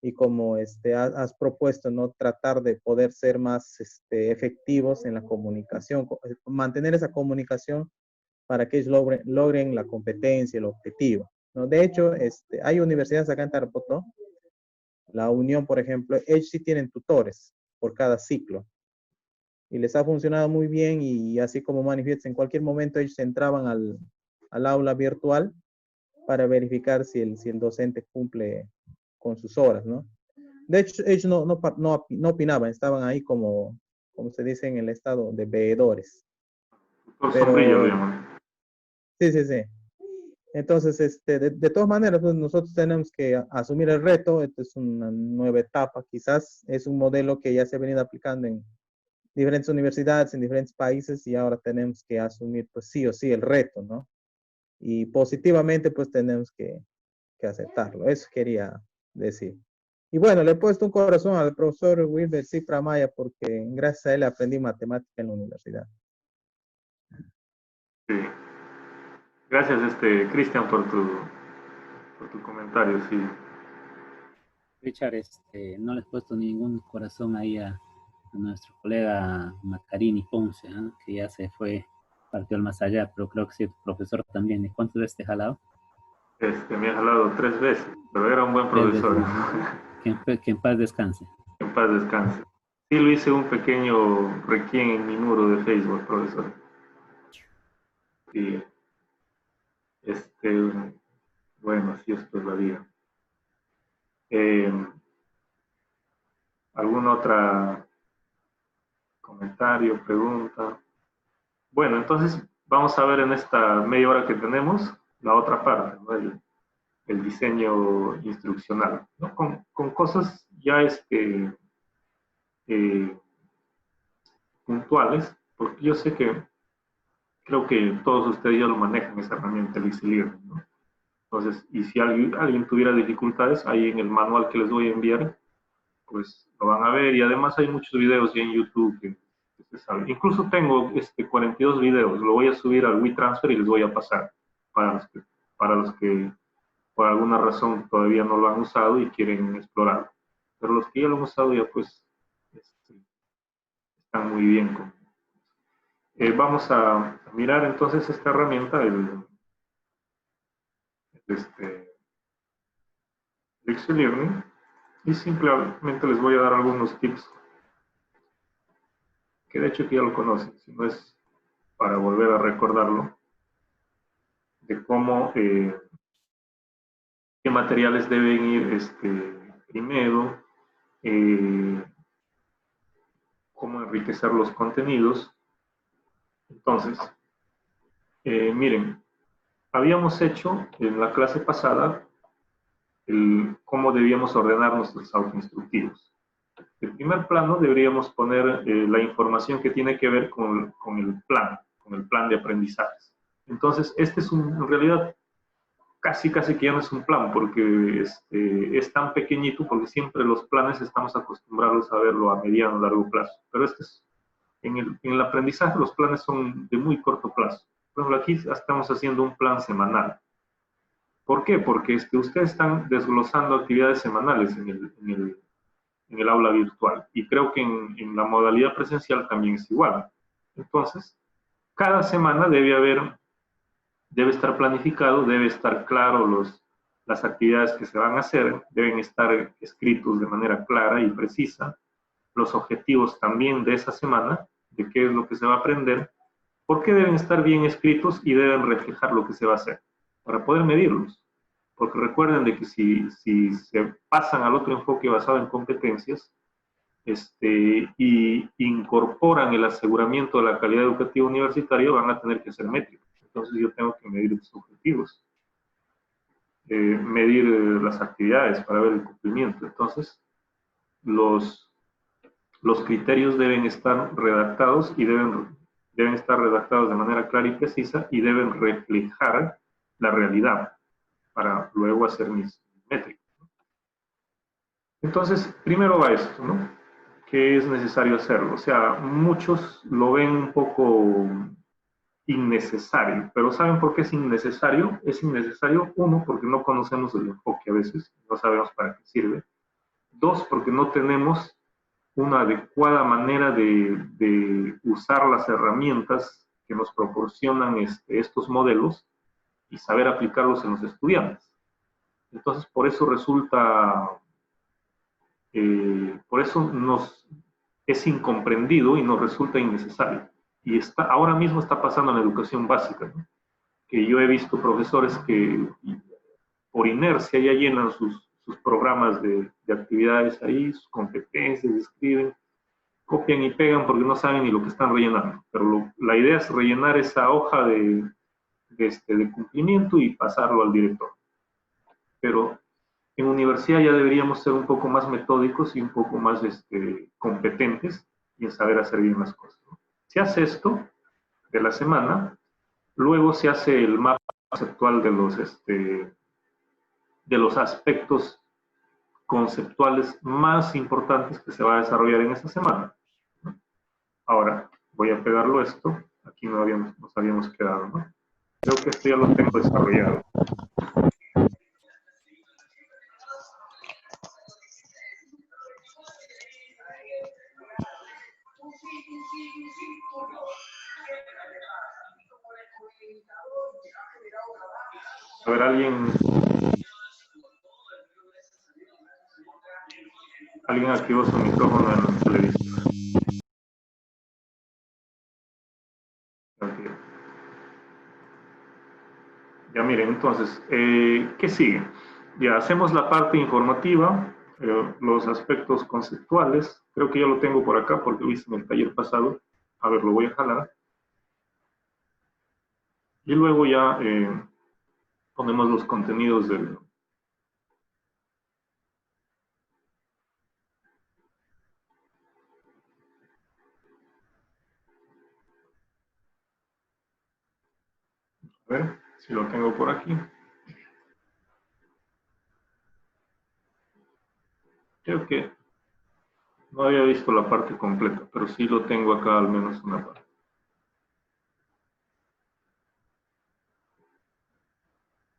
y como has propuesto, ¿no? Tratar de poder ser más efectivos en la comunicación, mantener esa comunicación para que ellos logren la competencia, el objetivo, ¿no? De hecho, hay universidades acá en Tarapoto, la Unión, por ejemplo, ellos sí tienen tutores por cada ciclo, y les ha funcionado muy bien, y así como manifiestan, en cualquier momento ellos entraban al aula virtual para verificar si el docente cumple con sus horas, ¿no? De hecho, ellos no opinaban, estaban ahí como se dice en el estado, de veedores. Por Pero, sombrillo, digamos. sí. Entonces, de todas maneras, pues, nosotros tenemos que asumir el reto. Esta es una nueva etapa, quizás es un modelo que ya se ha venido aplicando diferentes universidades en diferentes países y ahora tenemos que asumir, pues sí o sí, el reto, ¿no? Y positivamente, pues tenemos que aceptarlo. Eso quería decir. Y bueno, le he puesto un corazón al profesor Wilber Cifra Maya porque gracias a él aprendí matemática en la universidad. Sí. Gracias, Cristian, por tu comentario, sí. Richard, no le he puesto ningún corazón ahí a nuestro colega Macarini Ponce, ¿eh? Que ya se fue, partió al más allá, pero creo que sí, tu profesor también. ¿Y cuántas veces te ha jalado? Me ha jalado 3 veces, pero era un buen profesor. Que en paz descanse. En paz descanse. Sí, lo hice un pequeño requiem en mi muro de Facebook, profesor. Sí. Bueno, así esto es la vida. ¿Algún otro comentario, pregunta? Bueno, entonces vamos a ver en esta media hora que tenemos la otra parte, ¿no? El diseño instruccional, ¿no? Con cosas ya puntuales, porque yo sé que creo que todos ustedes ya lo manejan, esa herramienta, el Easy Learning, ¿no? Entonces, y si alguien tuviera dificultades, ahí en el manual que les voy a enviar, pues lo van a ver, y además hay muchos videos ya en YouTube que se saben. Incluso tengo 42 videos, lo voy a subir al WeTransfer y les voy a pasar para los que por alguna razón todavía no lo han usado y quieren explorarlo. Pero los que ya lo han usado ya pues están muy bien. Vamos a mirar entonces esta herramienta, el Easy Learning, y simplemente les voy a dar algunos tips que de hecho que ya lo conocen, si no es para volver a recordarlo, de cómo, qué materiales deben ir primero, cómo enriquecer los contenidos. Entonces, miren, habíamos hecho en la clase pasada cómo debíamos ordenar nuestros autoinstructivos. En primer plano deberíamos poner la información que tiene que ver con el plan de aprendizajes. Entonces, en realidad, casi que ya no es un plan, porque es tan pequeñito, porque siempre los planes estamos acostumbrados a verlo a mediano o largo plazo. Pero en el aprendizaje los planes son de muy corto plazo. Por ejemplo, aquí estamos haciendo un plan semanal. ¿Por qué? Porque ustedes están desglosando actividades semanales en el aula virtual. Y creo que en la modalidad presencial también es igual. Entonces, cada semana debe estar planificado, debe estar claro las actividades que se van a hacer, deben estar escritos de manera clara y precisa, los objetivos también de esa semana, de qué es lo que se va a aprender, porque deben estar bien escritos y deben reflejar lo que se va a hacer, para poder medirlos. Porque recuerden de que si se pasan al otro enfoque basado en competencias, y incorporan el aseguramiento de la calidad educativa universitaria, van a tener que hacer métricas. Entonces yo tengo que medir los objetivos, medir las actividades para ver el cumplimiento. Entonces, los criterios deben estar redactados y deben estar redactados de manera clara y precisa y deben reflejar la realidad para luego hacer mis métricas. Entonces, primero va esto, ¿no? Que es necesario hacerlo. O sea, muchos lo ven un poco innecesario, pero ¿saben por qué es innecesario? Es innecesario, uno, porque no conocemos el enfoque a veces, no sabemos para qué sirve. Dos, porque no tenemos una adecuada manera de usar las herramientas que nos proporcionan estos modelos y saber aplicarlos en los estudiantes. Entonces, por eso por eso es incomprendido y nos resulta innecesario. Y ahora mismo está pasando en la educación básica, ¿no? Que yo he visto profesores que por inercia ya llenan sus programas de actividades ahí, sus competencias, escriben, copian y pegan porque no saben ni lo que están rellenando. Pero la idea es rellenar esa hoja de cumplimiento y pasarlo al director. Pero en universidad ya deberíamos ser un poco más metódicos y un poco más competentes y en saber hacer bien las cosas, ¿no? Se hace esto de la semana, luego se hace el mapa conceptual de los aspectos conceptuales más importantes que se va a desarrollar en esta semana. Ahora, voy a pegarlo esto. Aquí nos habíamos quedado, ¿no? Creo que esto ya lo tengo desarrollado. A ver, alguien activó su micrófono en la televisión. Okay. Ya miren, entonces, ¿qué sigue? Ya hacemos la parte informativa, los aspectos conceptuales. Creo que ya lo tengo por acá porque lo hice en el taller pasado. A ver, lo voy a jalar. Y luego ya ponemos los contenidos del... A ver si lo tengo por aquí. Creo que no había visto la parte completa, pero sí lo tengo acá al menos una parte.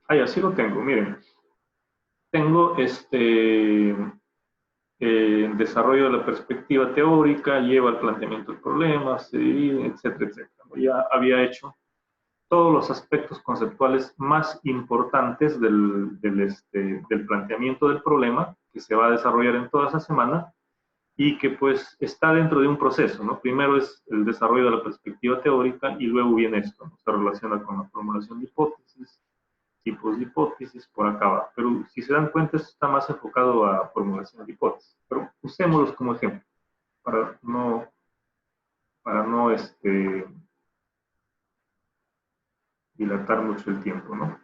Ah, ya sí lo tengo, miren. Tengo desarrollo de la perspectiva teórica, lleva al planteamiento del problema, se divide, etcétera, etcétera. Ya había hecho todos los aspectos conceptuales más importantes del planteamiento del problema que se va a desarrollar en toda esa semana y que pues está dentro de un proceso, ¿no? Primero es el desarrollo de la perspectiva teórica y luego viene esto, ¿no? Se relaciona con la formulación de hipótesis, tipos de hipótesis, por acá va. Pero si se dan cuenta, esto está más enfocado a formulación de hipótesis. Pero usémoslos como ejemplo, para no dilatar mucho el tiempo, ¿no?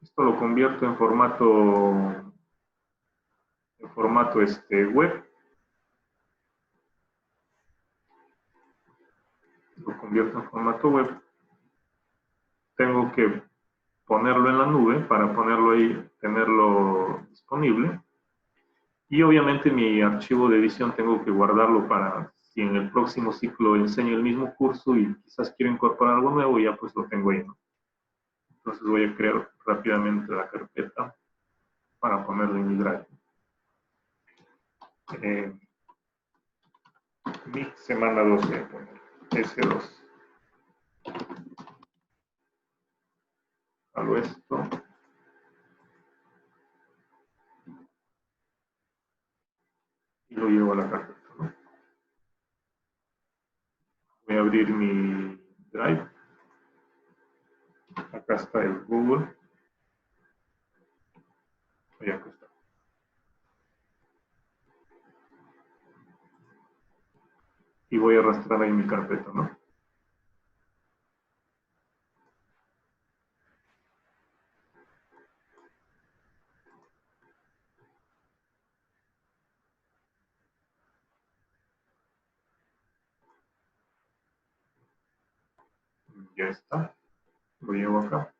Esto lo convierto en formato web. Lo convierto en formato web. Tengo que ponerlo en la nube para ponerlo ahí, tenerlo disponible. Y obviamente mi archivo de edición tengo que guardarlo para si en el próximo ciclo enseño el mismo curso y quizás quiero incorporar algo nuevo, ya pues lo tengo ahí, ¿no? Entonces voy a crear rápidamente la carpeta para ponerlo en mi drive. Mi semana 2 voy a poner S2. Hago esto. Y lo llevo a la carpeta, ¿no? Voy a abrir mi drive. Acá está el Google. Y acá está. Y voy a arrastrar ahí mi carpeta, ¿no? Ya está. Lo llevo acá.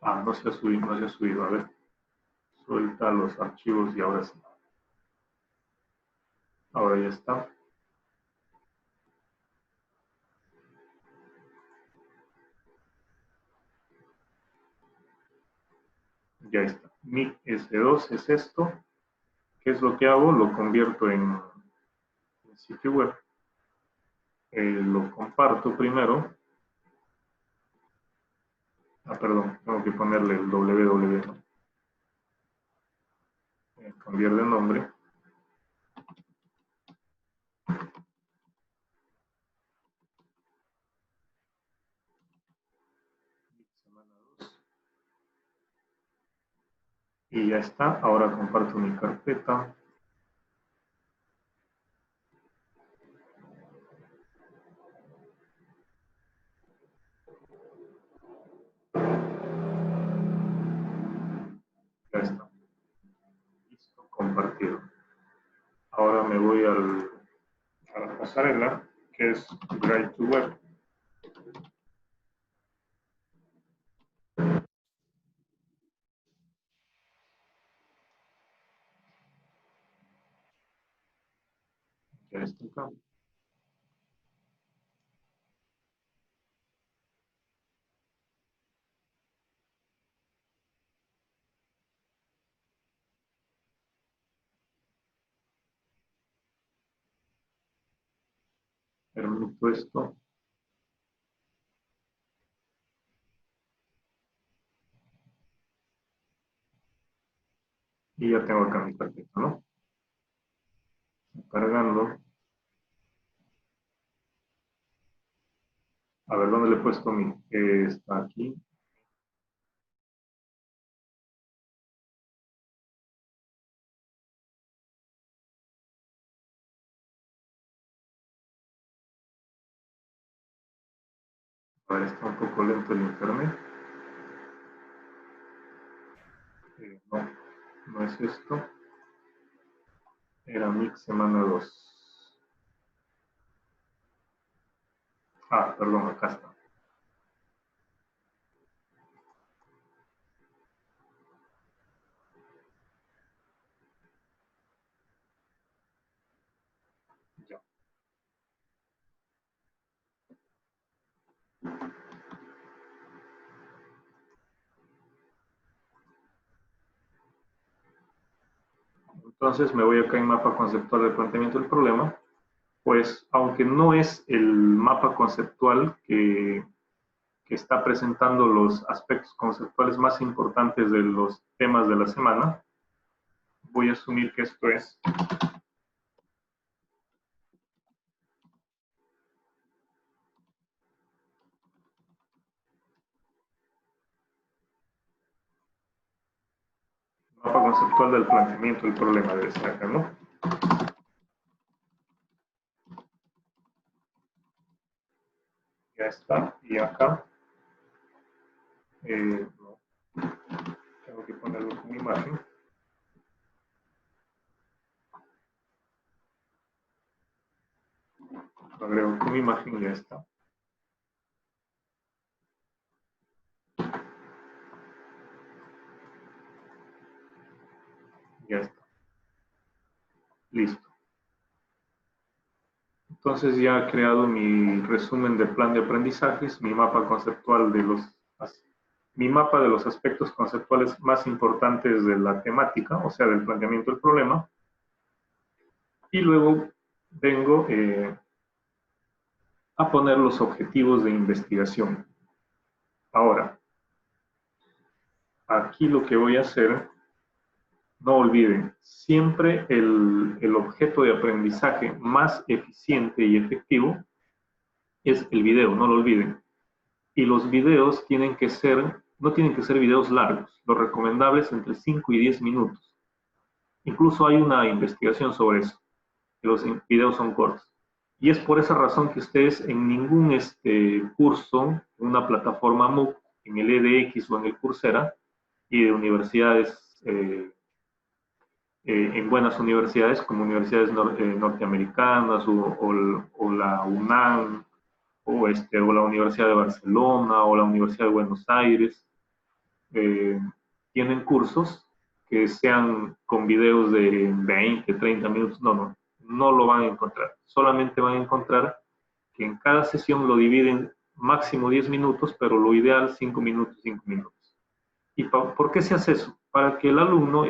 Ah, no se ha subido, no se ha subido. A ver. Suelta los archivos y ahora sí. Ahora ya está. Ya está. Mi S2 es esto. ¿Qué es lo que hago? Lo convierto en sitio web. Lo comparto primero. Ah, perdón, tengo que ponerle el www, ¿no? Cambiar de nombre. Y ya está. Ahora comparto mi carpeta. Ya está. Listo, compartido. Ahora me voy a la pasarela, que es Drive to Web. Ya está acá. Permito esto. Y ya tengo acá mi carpeta, ¿no? Cargando. A ver, ¿dónde le he puesto mi? Está aquí. A ver, está un poco lento el internet. No, no es esto. Era Mix semana 2. Ah, perdón, acá está. Ya. Entonces me voy acá en mapa conceptual del planteamiento del problema. Pues aunque no es el mapa conceptual que está presentando los aspectos conceptuales más importantes de los temas de la semana, voy a asumir que esto es mapa conceptual del planteamiento del problema de descarga, ¿no? Ya está. Y acá no, tengo que ponerlo como imagen. Lo agrego como imagen y ya está. Ya está. Listo. Entonces ya he creado mi resumen de plan de aprendizajes, mi mapa conceptual de mi mapa de los aspectos conceptuales más importantes de la temática, o sea, del planteamiento del problema. Y luego vengo a poner los objetivos de investigación. Ahora, aquí lo que voy a hacer, no olviden, siempre el objeto de aprendizaje más eficiente y efectivo es el video, no lo olviden. Y los videos no tienen que ser videos largos, lo recomendable es entre 5 y 10 minutos. Incluso hay una investigación sobre eso, que los videos son cortos. Y es por esa razón que ustedes en ningún curso, en una plataforma MOOC, en el edX o en el Coursera, y de universidades, en buenas universidades, como universidades norteamericanas o la UNAM, o la Universidad de Barcelona o la Universidad de Buenos Aires, tienen cursos que sean con videos de 20, 30 minutos. No lo van a encontrar. Solamente van a encontrar que en cada sesión lo dividen máximo 10 minutos, pero lo ideal 5 minutos, 5 minutos. ¿Y por qué se hace eso? Para que el alumno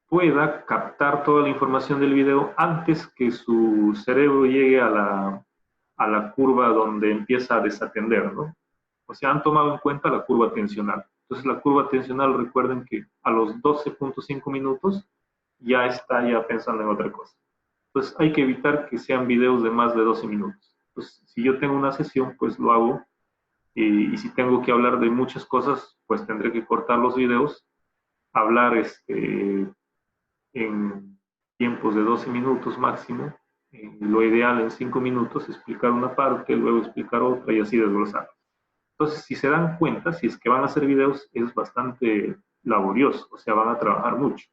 pueda captar toda la información del video antes que su cerebro llegue a la curva donde empieza a desatender, ¿no? O sea, han tomado en cuenta la curva atencional. Entonces, la curva atencional, recuerden que a los 12.5 minutos ya está pensando en otra cosa. Entonces, hay que evitar que sean videos de más de 12 minutos. Entonces, si yo tengo una sesión, pues lo hago. Y si tengo que hablar de muchas cosas, pues pues tendré que cortar los videos, hablar en tiempos de 12 minutos máximo, lo ideal en 5 minutos, explicar una parte, luego explicar otra y así desglosar. Entonces, si se dan cuenta, si es que van a hacer videos, es bastante laborioso, o sea, van a trabajar mucho.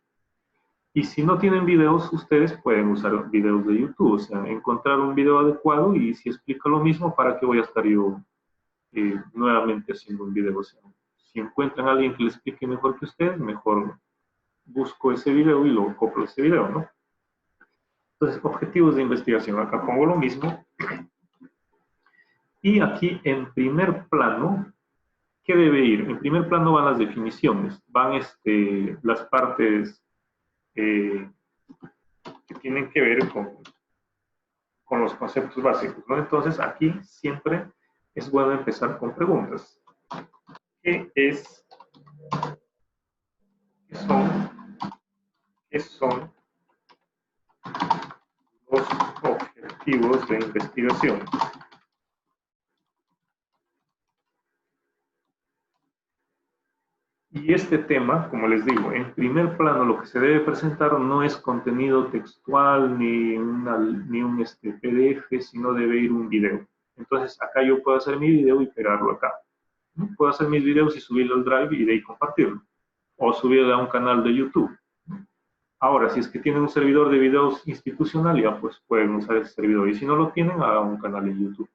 Y si no tienen videos, ustedes pueden usar videos de YouTube, o sea, encontrar un video adecuado y si explica lo mismo, ¿para qué voy a estar yo nuevamente haciendo un video? O sea, si encuentran a alguien que les explique mejor que ustedes, mejor busco ese video y lo copio ese video, ¿no? Entonces, objetivos de investigación. Acá pongo lo mismo. Y aquí en primer plano, ¿qué debe ir? En primer plano van las definiciones, van las partes que tienen que ver con los conceptos básicos, ¿no? Entonces, aquí siempre es bueno empezar con preguntas. ¿Qué son los objetivos de investigación? Y este tema, como les digo, en primer plano lo que se debe presentar no es contenido textual ni un PDF, sino debe ir un video. Entonces acá yo puedo hacer mi video y pegarlo acá. Puedo hacer mis videos y subirlo al Drive y de ahí compartirlo. O subirlo a un canal de YouTube. Ahora, si es que tienen un servidor de videos institucional, ya pues pueden usar ese servidor. Y si no lo tienen, hagan un canal en YouTube.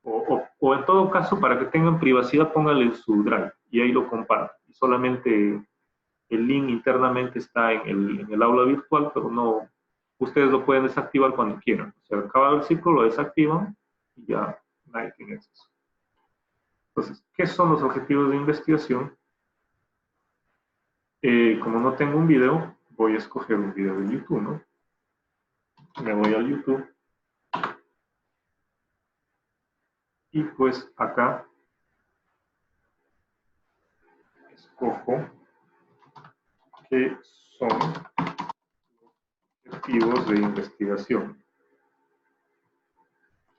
O en todo caso, para que tengan privacidad, pónganle en su Drive y ahí lo comparten. Y solamente el link internamente está en el aula virtual, pero no, ustedes lo pueden desactivar cuando quieran. O sea, acaba el ciclo, lo desactivan y ya nadie tiene acceso. Entonces, ¿qué son los objetivos de investigación? Como no tengo un video, voy a escoger un video de YouTube, ¿no? Me voy al YouTube. Y pues acá escojo qué son objetivos de investigación.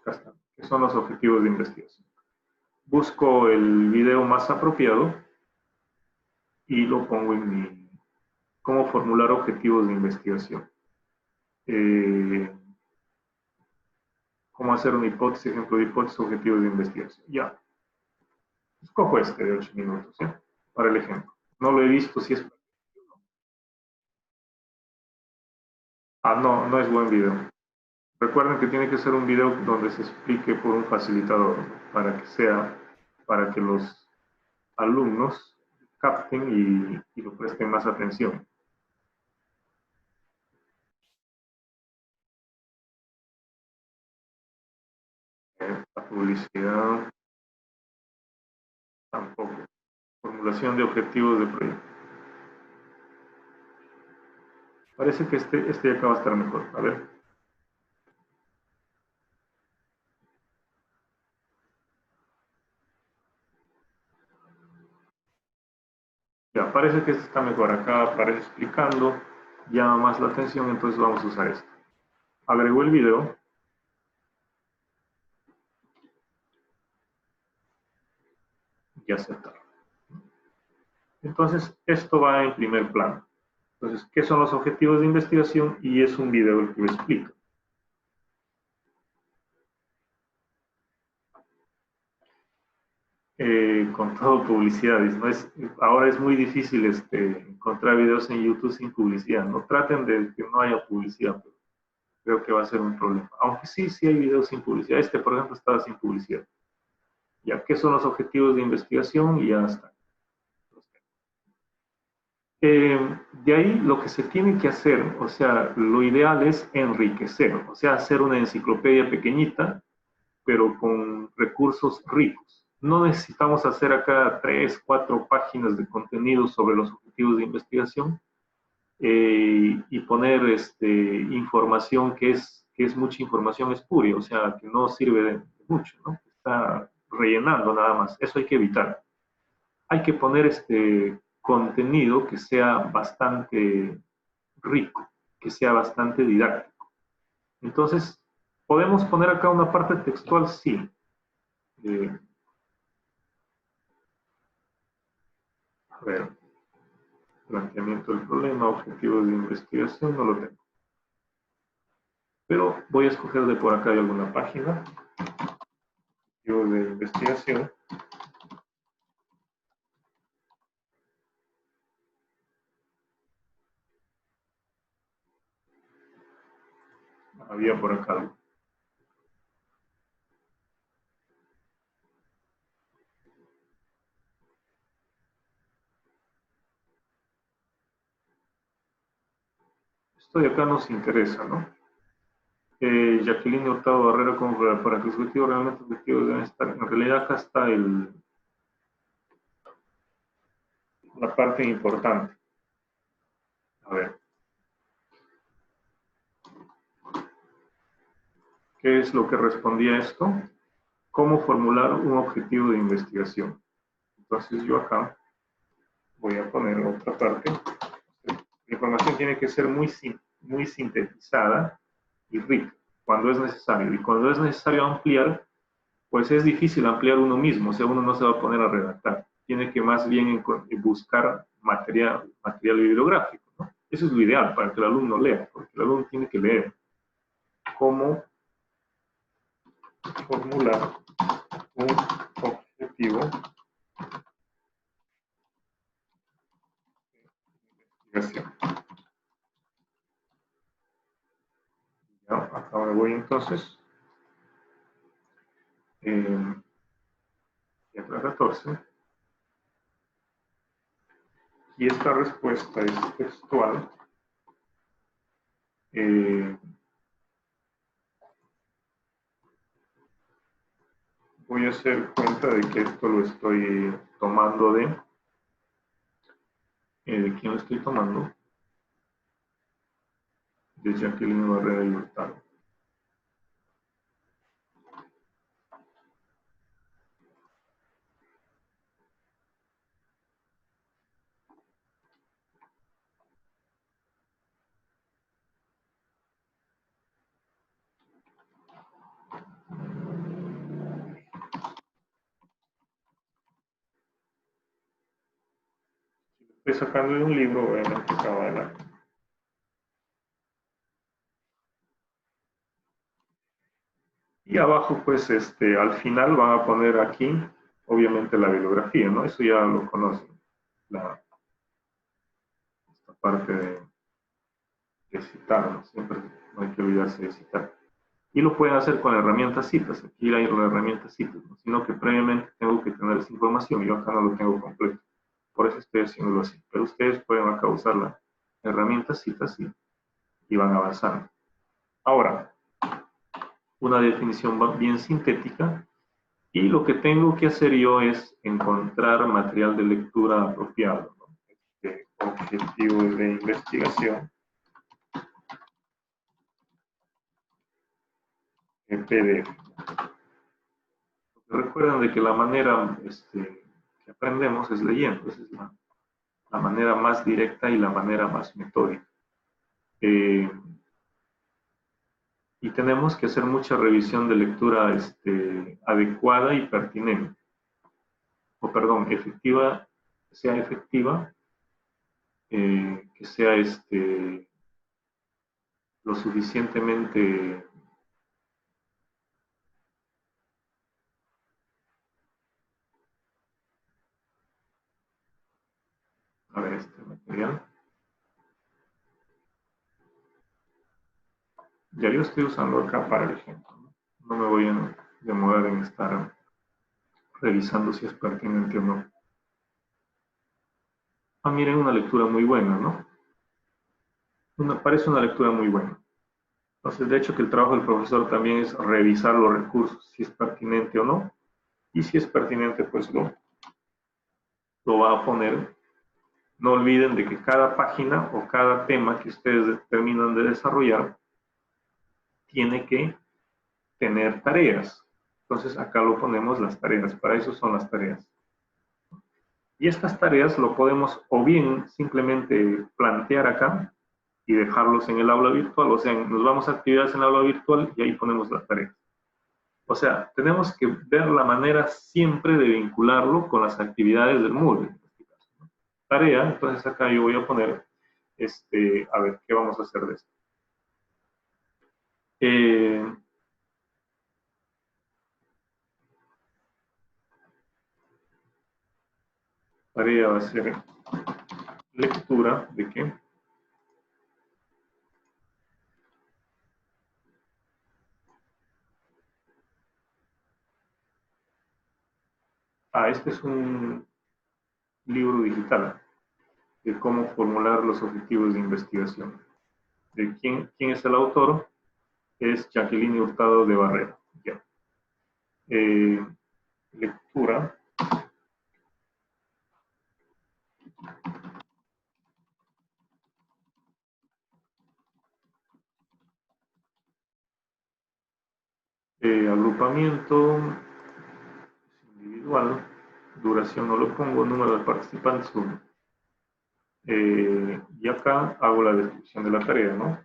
Acá está. ¿Qué son los objetivos de investigación? Busco el video más apropiado y lo pongo en mi... ¿Cómo formular objetivos de investigación? ¿Cómo hacer una hipótesis, ejemplo de hipótesis, objetivos de investigación? Ya. Escojo este de 8 minutos, ¿sí? Para el ejemplo. No lo he visto si es... Ah, no, no es buen video. Recuerden que tiene que ser un video donde se explique por un facilitador, ¿no? Para que los alumnos capten y lo presten más atención. La publicidad tampoco. Formulación de objetivos de proyecto. Parece que este acá va a estar mejor. A ver. Ya, parece que este está mejor. Acá aparece explicando, llama más la atención, entonces vamos a usar esto. Agrego el video. Y aceptar. Entonces, esto va en primer plano. Entonces, ¿qué son los objetivos de investigación? Y es un video el que lo explica. Con todo publicidad. Ahora es muy difícil encontrar videos en YouTube sin publicidad. No traten de que no haya publicidad, pero creo que va a ser un problema. Aunque sí hay videos sin publicidad. Este, por ejemplo, estaba sin publicidad. Ya, ¿qué son los objetivos de investigación? Y ya está. De ahí lo que se tiene que hacer, o sea, lo ideal es enriquecer, o sea, hacer una enciclopedia pequeñita, pero con recursos ricos. No necesitamos hacer acá 3, 4 páginas de contenido sobre los objetivos de investigación y poner información que es mucha información espuria, o sea, que no sirve de mucho, ¿no? Está rellenando nada más. Eso hay que evitar. Hay que poner contenido que sea bastante rico, que sea bastante didáctico. Entonces, ¿podemos poner acá una parte textual? Sí. A ver, planteamiento del problema, objetivos de investigación, no lo tengo. Pero voy a escoger de por acá de alguna página. Objetivos de investigación. Había por acá algo. Esto de acá nos interesa, ¿no? Jacqueline Hurtado Barrera, como para que los objetivos realmente objetivos deben estar. En realidad acá está la parte importante. A ver. ¿Qué es lo que respondía a esto? ¿Cómo formular un objetivo de investigación? Entonces yo acá voy a poner otra parte. La información tiene que ser muy sintetizada y rica cuando es necesario. Y cuando es necesario ampliar, pues es difícil ampliar uno mismo, o sea, uno no se va a poner a redactar. Tiene que más bien buscar material bibliográfico, ¿no? Eso es lo ideal para que el alumno lea, porque el alumno tiene que leer cómo formular un objetivo de investigación. Ya, acá me voy entonces. Letra 14. Y esta respuesta es textual. Voy a hacer cuenta de que esto lo estoy tomando ¿de quién lo estoy tomando? De Jacqueline Barrera y Hurtado. Estoy sacando de un libro, obviamente, acaba adelante. Y abajo, pues, al final van a poner aquí, obviamente, la bibliografía, ¿no? Eso ya lo conocen. Esta parte de citar, ¿no? Siempre no hay que olvidarse de citar. Y lo pueden hacer con la herramienta citas. Aquí hay la herramienta citas, ¿no? Sino que previamente tengo que tener esa información. Yo acá no lo tengo completo. Por eso estoy haciéndolo así. Pero ustedes pueden acá usar la herramienta citas y van avanzando. Ahora, una definición bien sintética. Y lo que tengo que hacer yo es encontrar material de lectura apropiado, ¿no? Objetivos de investigación en PDF. Recuerden de que la manera que aprendemos es leyendo. Esa es la manera más directa y la manera más metódica. Y tenemos que hacer mucha revisión de lectura adecuada y pertinente. O perdón, efectiva, sea efectiva, que sea lo suficientemente a ver este material. Ya yo estoy usando acá para el ejemplo. No me voy a demorar en estar revisando si es pertinente o no. Ah, miren, una lectura muy buena, ¿no? Parece una lectura muy buena. Entonces, de hecho, que el trabajo del profesor también es revisar los recursos, si es pertinente o no. Y si es pertinente, pues lo va a poner. No olviden de que cada página o cada tema que ustedes terminan de desarrollar tiene que tener tareas. Entonces, acá lo ponemos las tareas. Para eso son las tareas. Y estas tareas lo podemos o bien simplemente plantear acá y dejarlos en el aula virtual. O sea, nos vamos a actividades en el aula virtual y ahí ponemos las tareas. O sea, tenemos que ver la manera siempre de vincularlo con las actividades del Moodle. tarea, entonces acá yo voy a poner, a ver, ¿qué vamos a hacer de esto? Tarea va a ser lectura de qué. Este es un libro digital de cómo formular los objetivos de investigación. ¿De quién es el autor? Es Jacqueline Hurtado de Barrera. Ya. Lectura. Agrupamiento individual, duración no lo pongo, número de participantes 1. Y acá hago la descripción de la tarea, ¿no?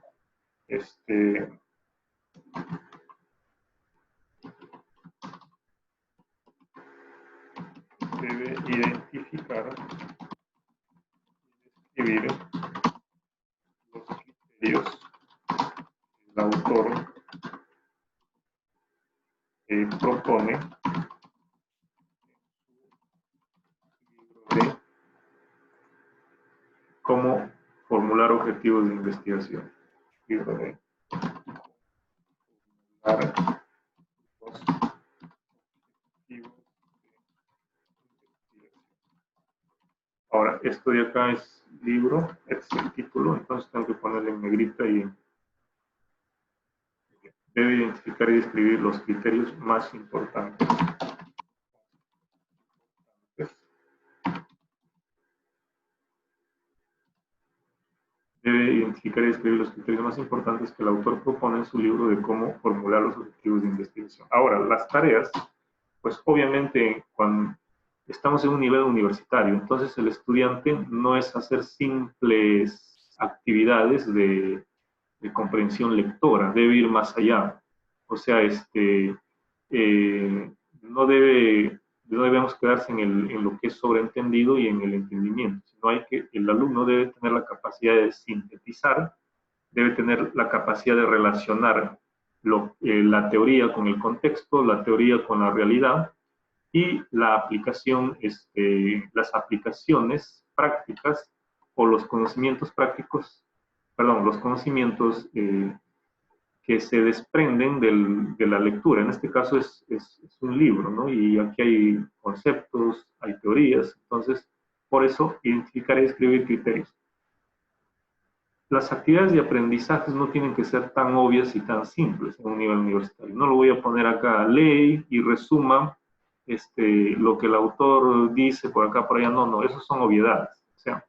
Debe identificar y describir los criterios que el autor propone de cómo formular objetivos de investigación. Libro de formular los objetivos de investigación. Ahora, esto de acá es libro, este es el título, entonces tengo que ponerle en negrita y debe identificar y describir los criterios más importantes. Debe identificar y describir los criterios más importantes que el autor propone en su libro de cómo formular los objetivos de investigación. Ahora, las tareas, pues obviamente cuando estamos en un nivel universitario, entonces el estudiante no es hacer simples actividades de comprensión lectora, debe ir más allá. O sea, no debemos quedarse en lo que es sobreentendido y en el entendimiento, sino el alumno debe tener la capacidad de sintetizar, debe tener la capacidad de relacionar la teoría con el contexto, la teoría con la realidad y la aplicación, las aplicaciones prácticas o los conocimientos prácticos, perdón, los conocimientos que se desprenden de la lectura. En este caso es un libro, ¿no? Y aquí hay conceptos, hay teorías, entonces, por eso, identificar y escribir criterios. Las actividades de aprendizaje no tienen que ser tan obvias y tan simples en un nivel universitario. No lo voy a poner acá, lee y resuma lo que el autor dice por acá, por allá. No, no, esos son obviedades. O sea,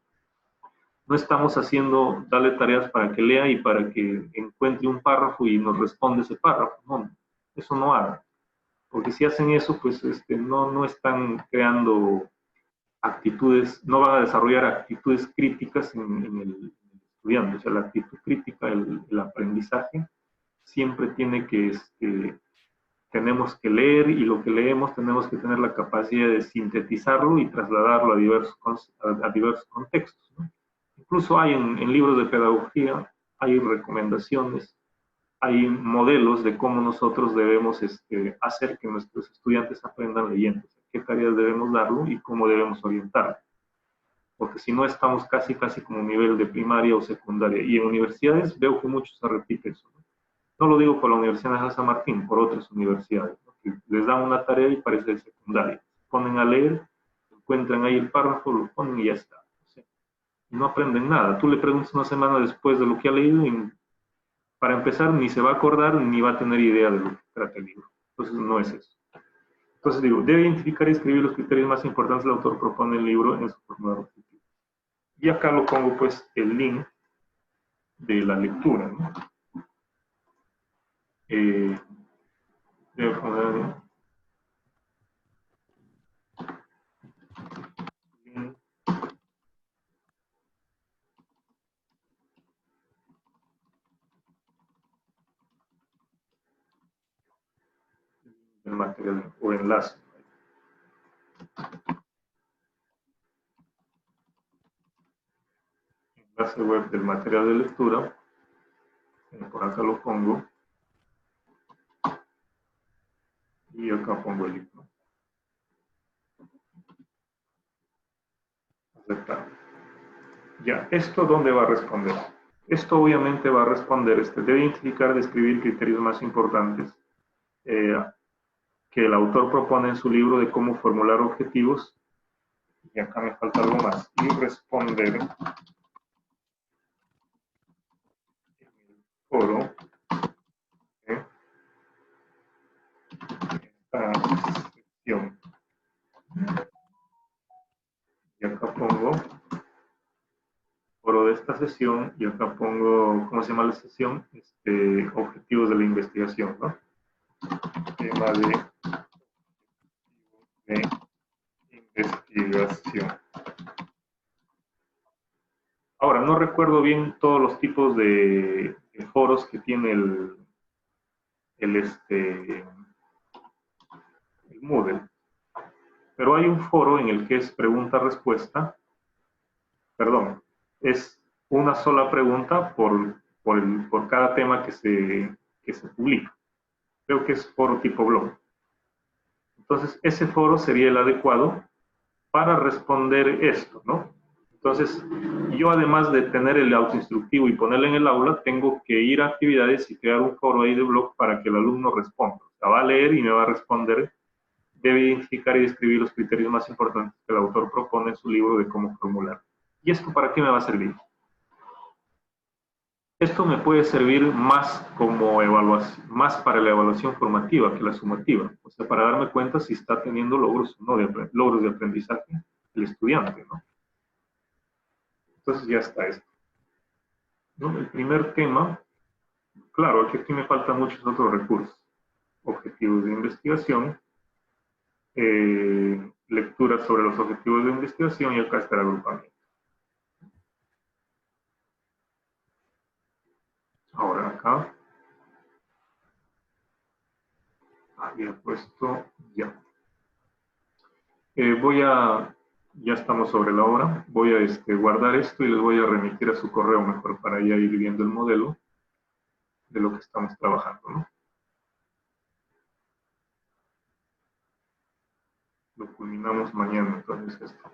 no estamos haciendo, darle tareas para que lea y para que encuentre un párrafo y nos responde ese párrafo. No, eso no hagan. Porque si hacen eso, pues no están creando actitudes, no van a desarrollar actitudes críticas en el estudiante. O sea, la actitud crítica, el aprendizaje, siempre tiene que, tenemos que leer y lo que leemos tenemos que tener la capacidad de sintetizarlo y trasladarlo a diversos contextos, ¿no? Incluso hay en libros de pedagogía, hay recomendaciones, hay modelos de cómo nosotros debemos hacer que nuestros estudiantes aprendan leyendo, qué tareas debemos darlo y cómo debemos orientarlo. Porque si no estamos casi como nivel de primaria o secundaria. Y en universidades veo que mucho se repite eso, ¿no? No lo digo por la Universidad de San Martín, por otras universidades, ¿no? Que les dan una tarea y parece de secundaria. Ponen a leer, encuentran ahí el párrafo, lo ponen y ya está. Y no aprenden nada. Tú le preguntas una semana después de lo que ha leído y para empezar ni se va a acordar ni va a tener idea de lo que trata el libro. Entonces no es eso. Entonces digo, debe identificar y escribir los criterios más importantes que el autor propone en el libro en su formular objetivo. Y acá lo pongo pues el link de la lectura, ¿no? Debo poner link del material o enlace. enlace web del material de lectura. Por acá lo pongo. Y acá pongo el libro. Aceptar. Ya, ¿esto dónde va a responder? Esto obviamente va a responder, debe identificar, describir criterios más importantes que el autor propone en su libro de cómo formular objetivos. Y acá me falta algo más. Y responder en el foro. Esta sección. Y acá pongo foro de esta sesión y acá pongo, ¿cómo se llama la sesión? Objetivos de la investigación, ¿no? Tema de investigación. Ahora, no recuerdo bien todos los tipos de foros que tiene el Moodle, pero hay un foro en el que es pregunta-respuesta, perdón, es una sola pregunta por cada tema que se publica. Creo que es foro tipo blog. Entonces, ese foro sería el adecuado para responder esto, ¿no? Entonces, yo además de tener el autoinstructivo y ponerlo en el aula, tengo que ir a actividades y crear un foro ahí de blog para que el alumno responda. O sea, va a leer y me va a responder. Debe identificar y describir los criterios más importantes que el autor propone en su libro de cómo formular. ¿Y esto para qué me va a servir? Esto me puede servir más como evaluación, más para la evaluación formativa que la sumativa. O sea, para darme cuenta si está teniendo logros o no, logros de aprendizaje el estudiante, ¿no? Entonces ya está esto, ¿no? El primer tema, claro, aquí me faltan muchos otros recursos. Objetivos de investigación, lecturas sobre los objetivos de investigación y acá está el agrupamiento. Ahora acá, había puesto ya. Ya estamos sobre la hora, voy a guardar esto y les voy a remitir a su correo mejor para ya ir viendo el modelo de lo que estamos trabajando, ¿no? Lo culminamos mañana, entonces esto.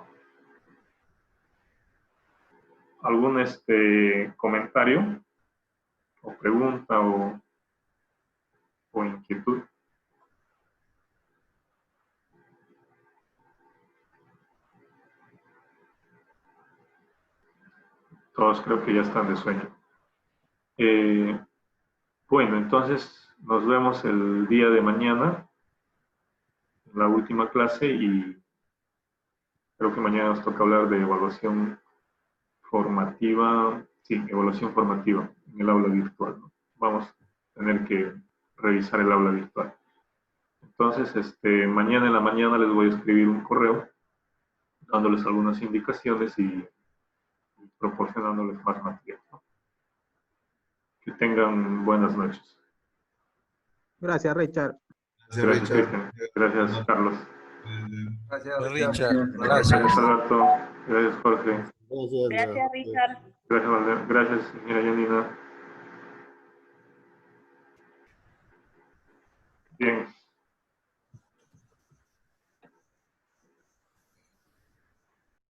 ¿Algún comentario o pregunta o inquietud? Todos creo que ya están de sueño. Bueno, entonces nos vemos el día de mañana, en la última clase, y creo que mañana nos toca hablar de evaluación formativa, sí, evaluación formativa en el aula virtual, ¿no? Vamos a tener que revisar el aula virtual. Entonces, mañana en la mañana les voy a escribir un correo dándoles algunas indicaciones y proporcionándoles más material, ¿no? Que tengan buenas noches. Gracias, Richard. Gracias, Cristian. Gracias, Carlos. Gracias, Richard. Gracias, Alberto. Gracias, Jorge. Gracias, Richard. Gracias, Valder. Gracias, señora Yanina. Bien.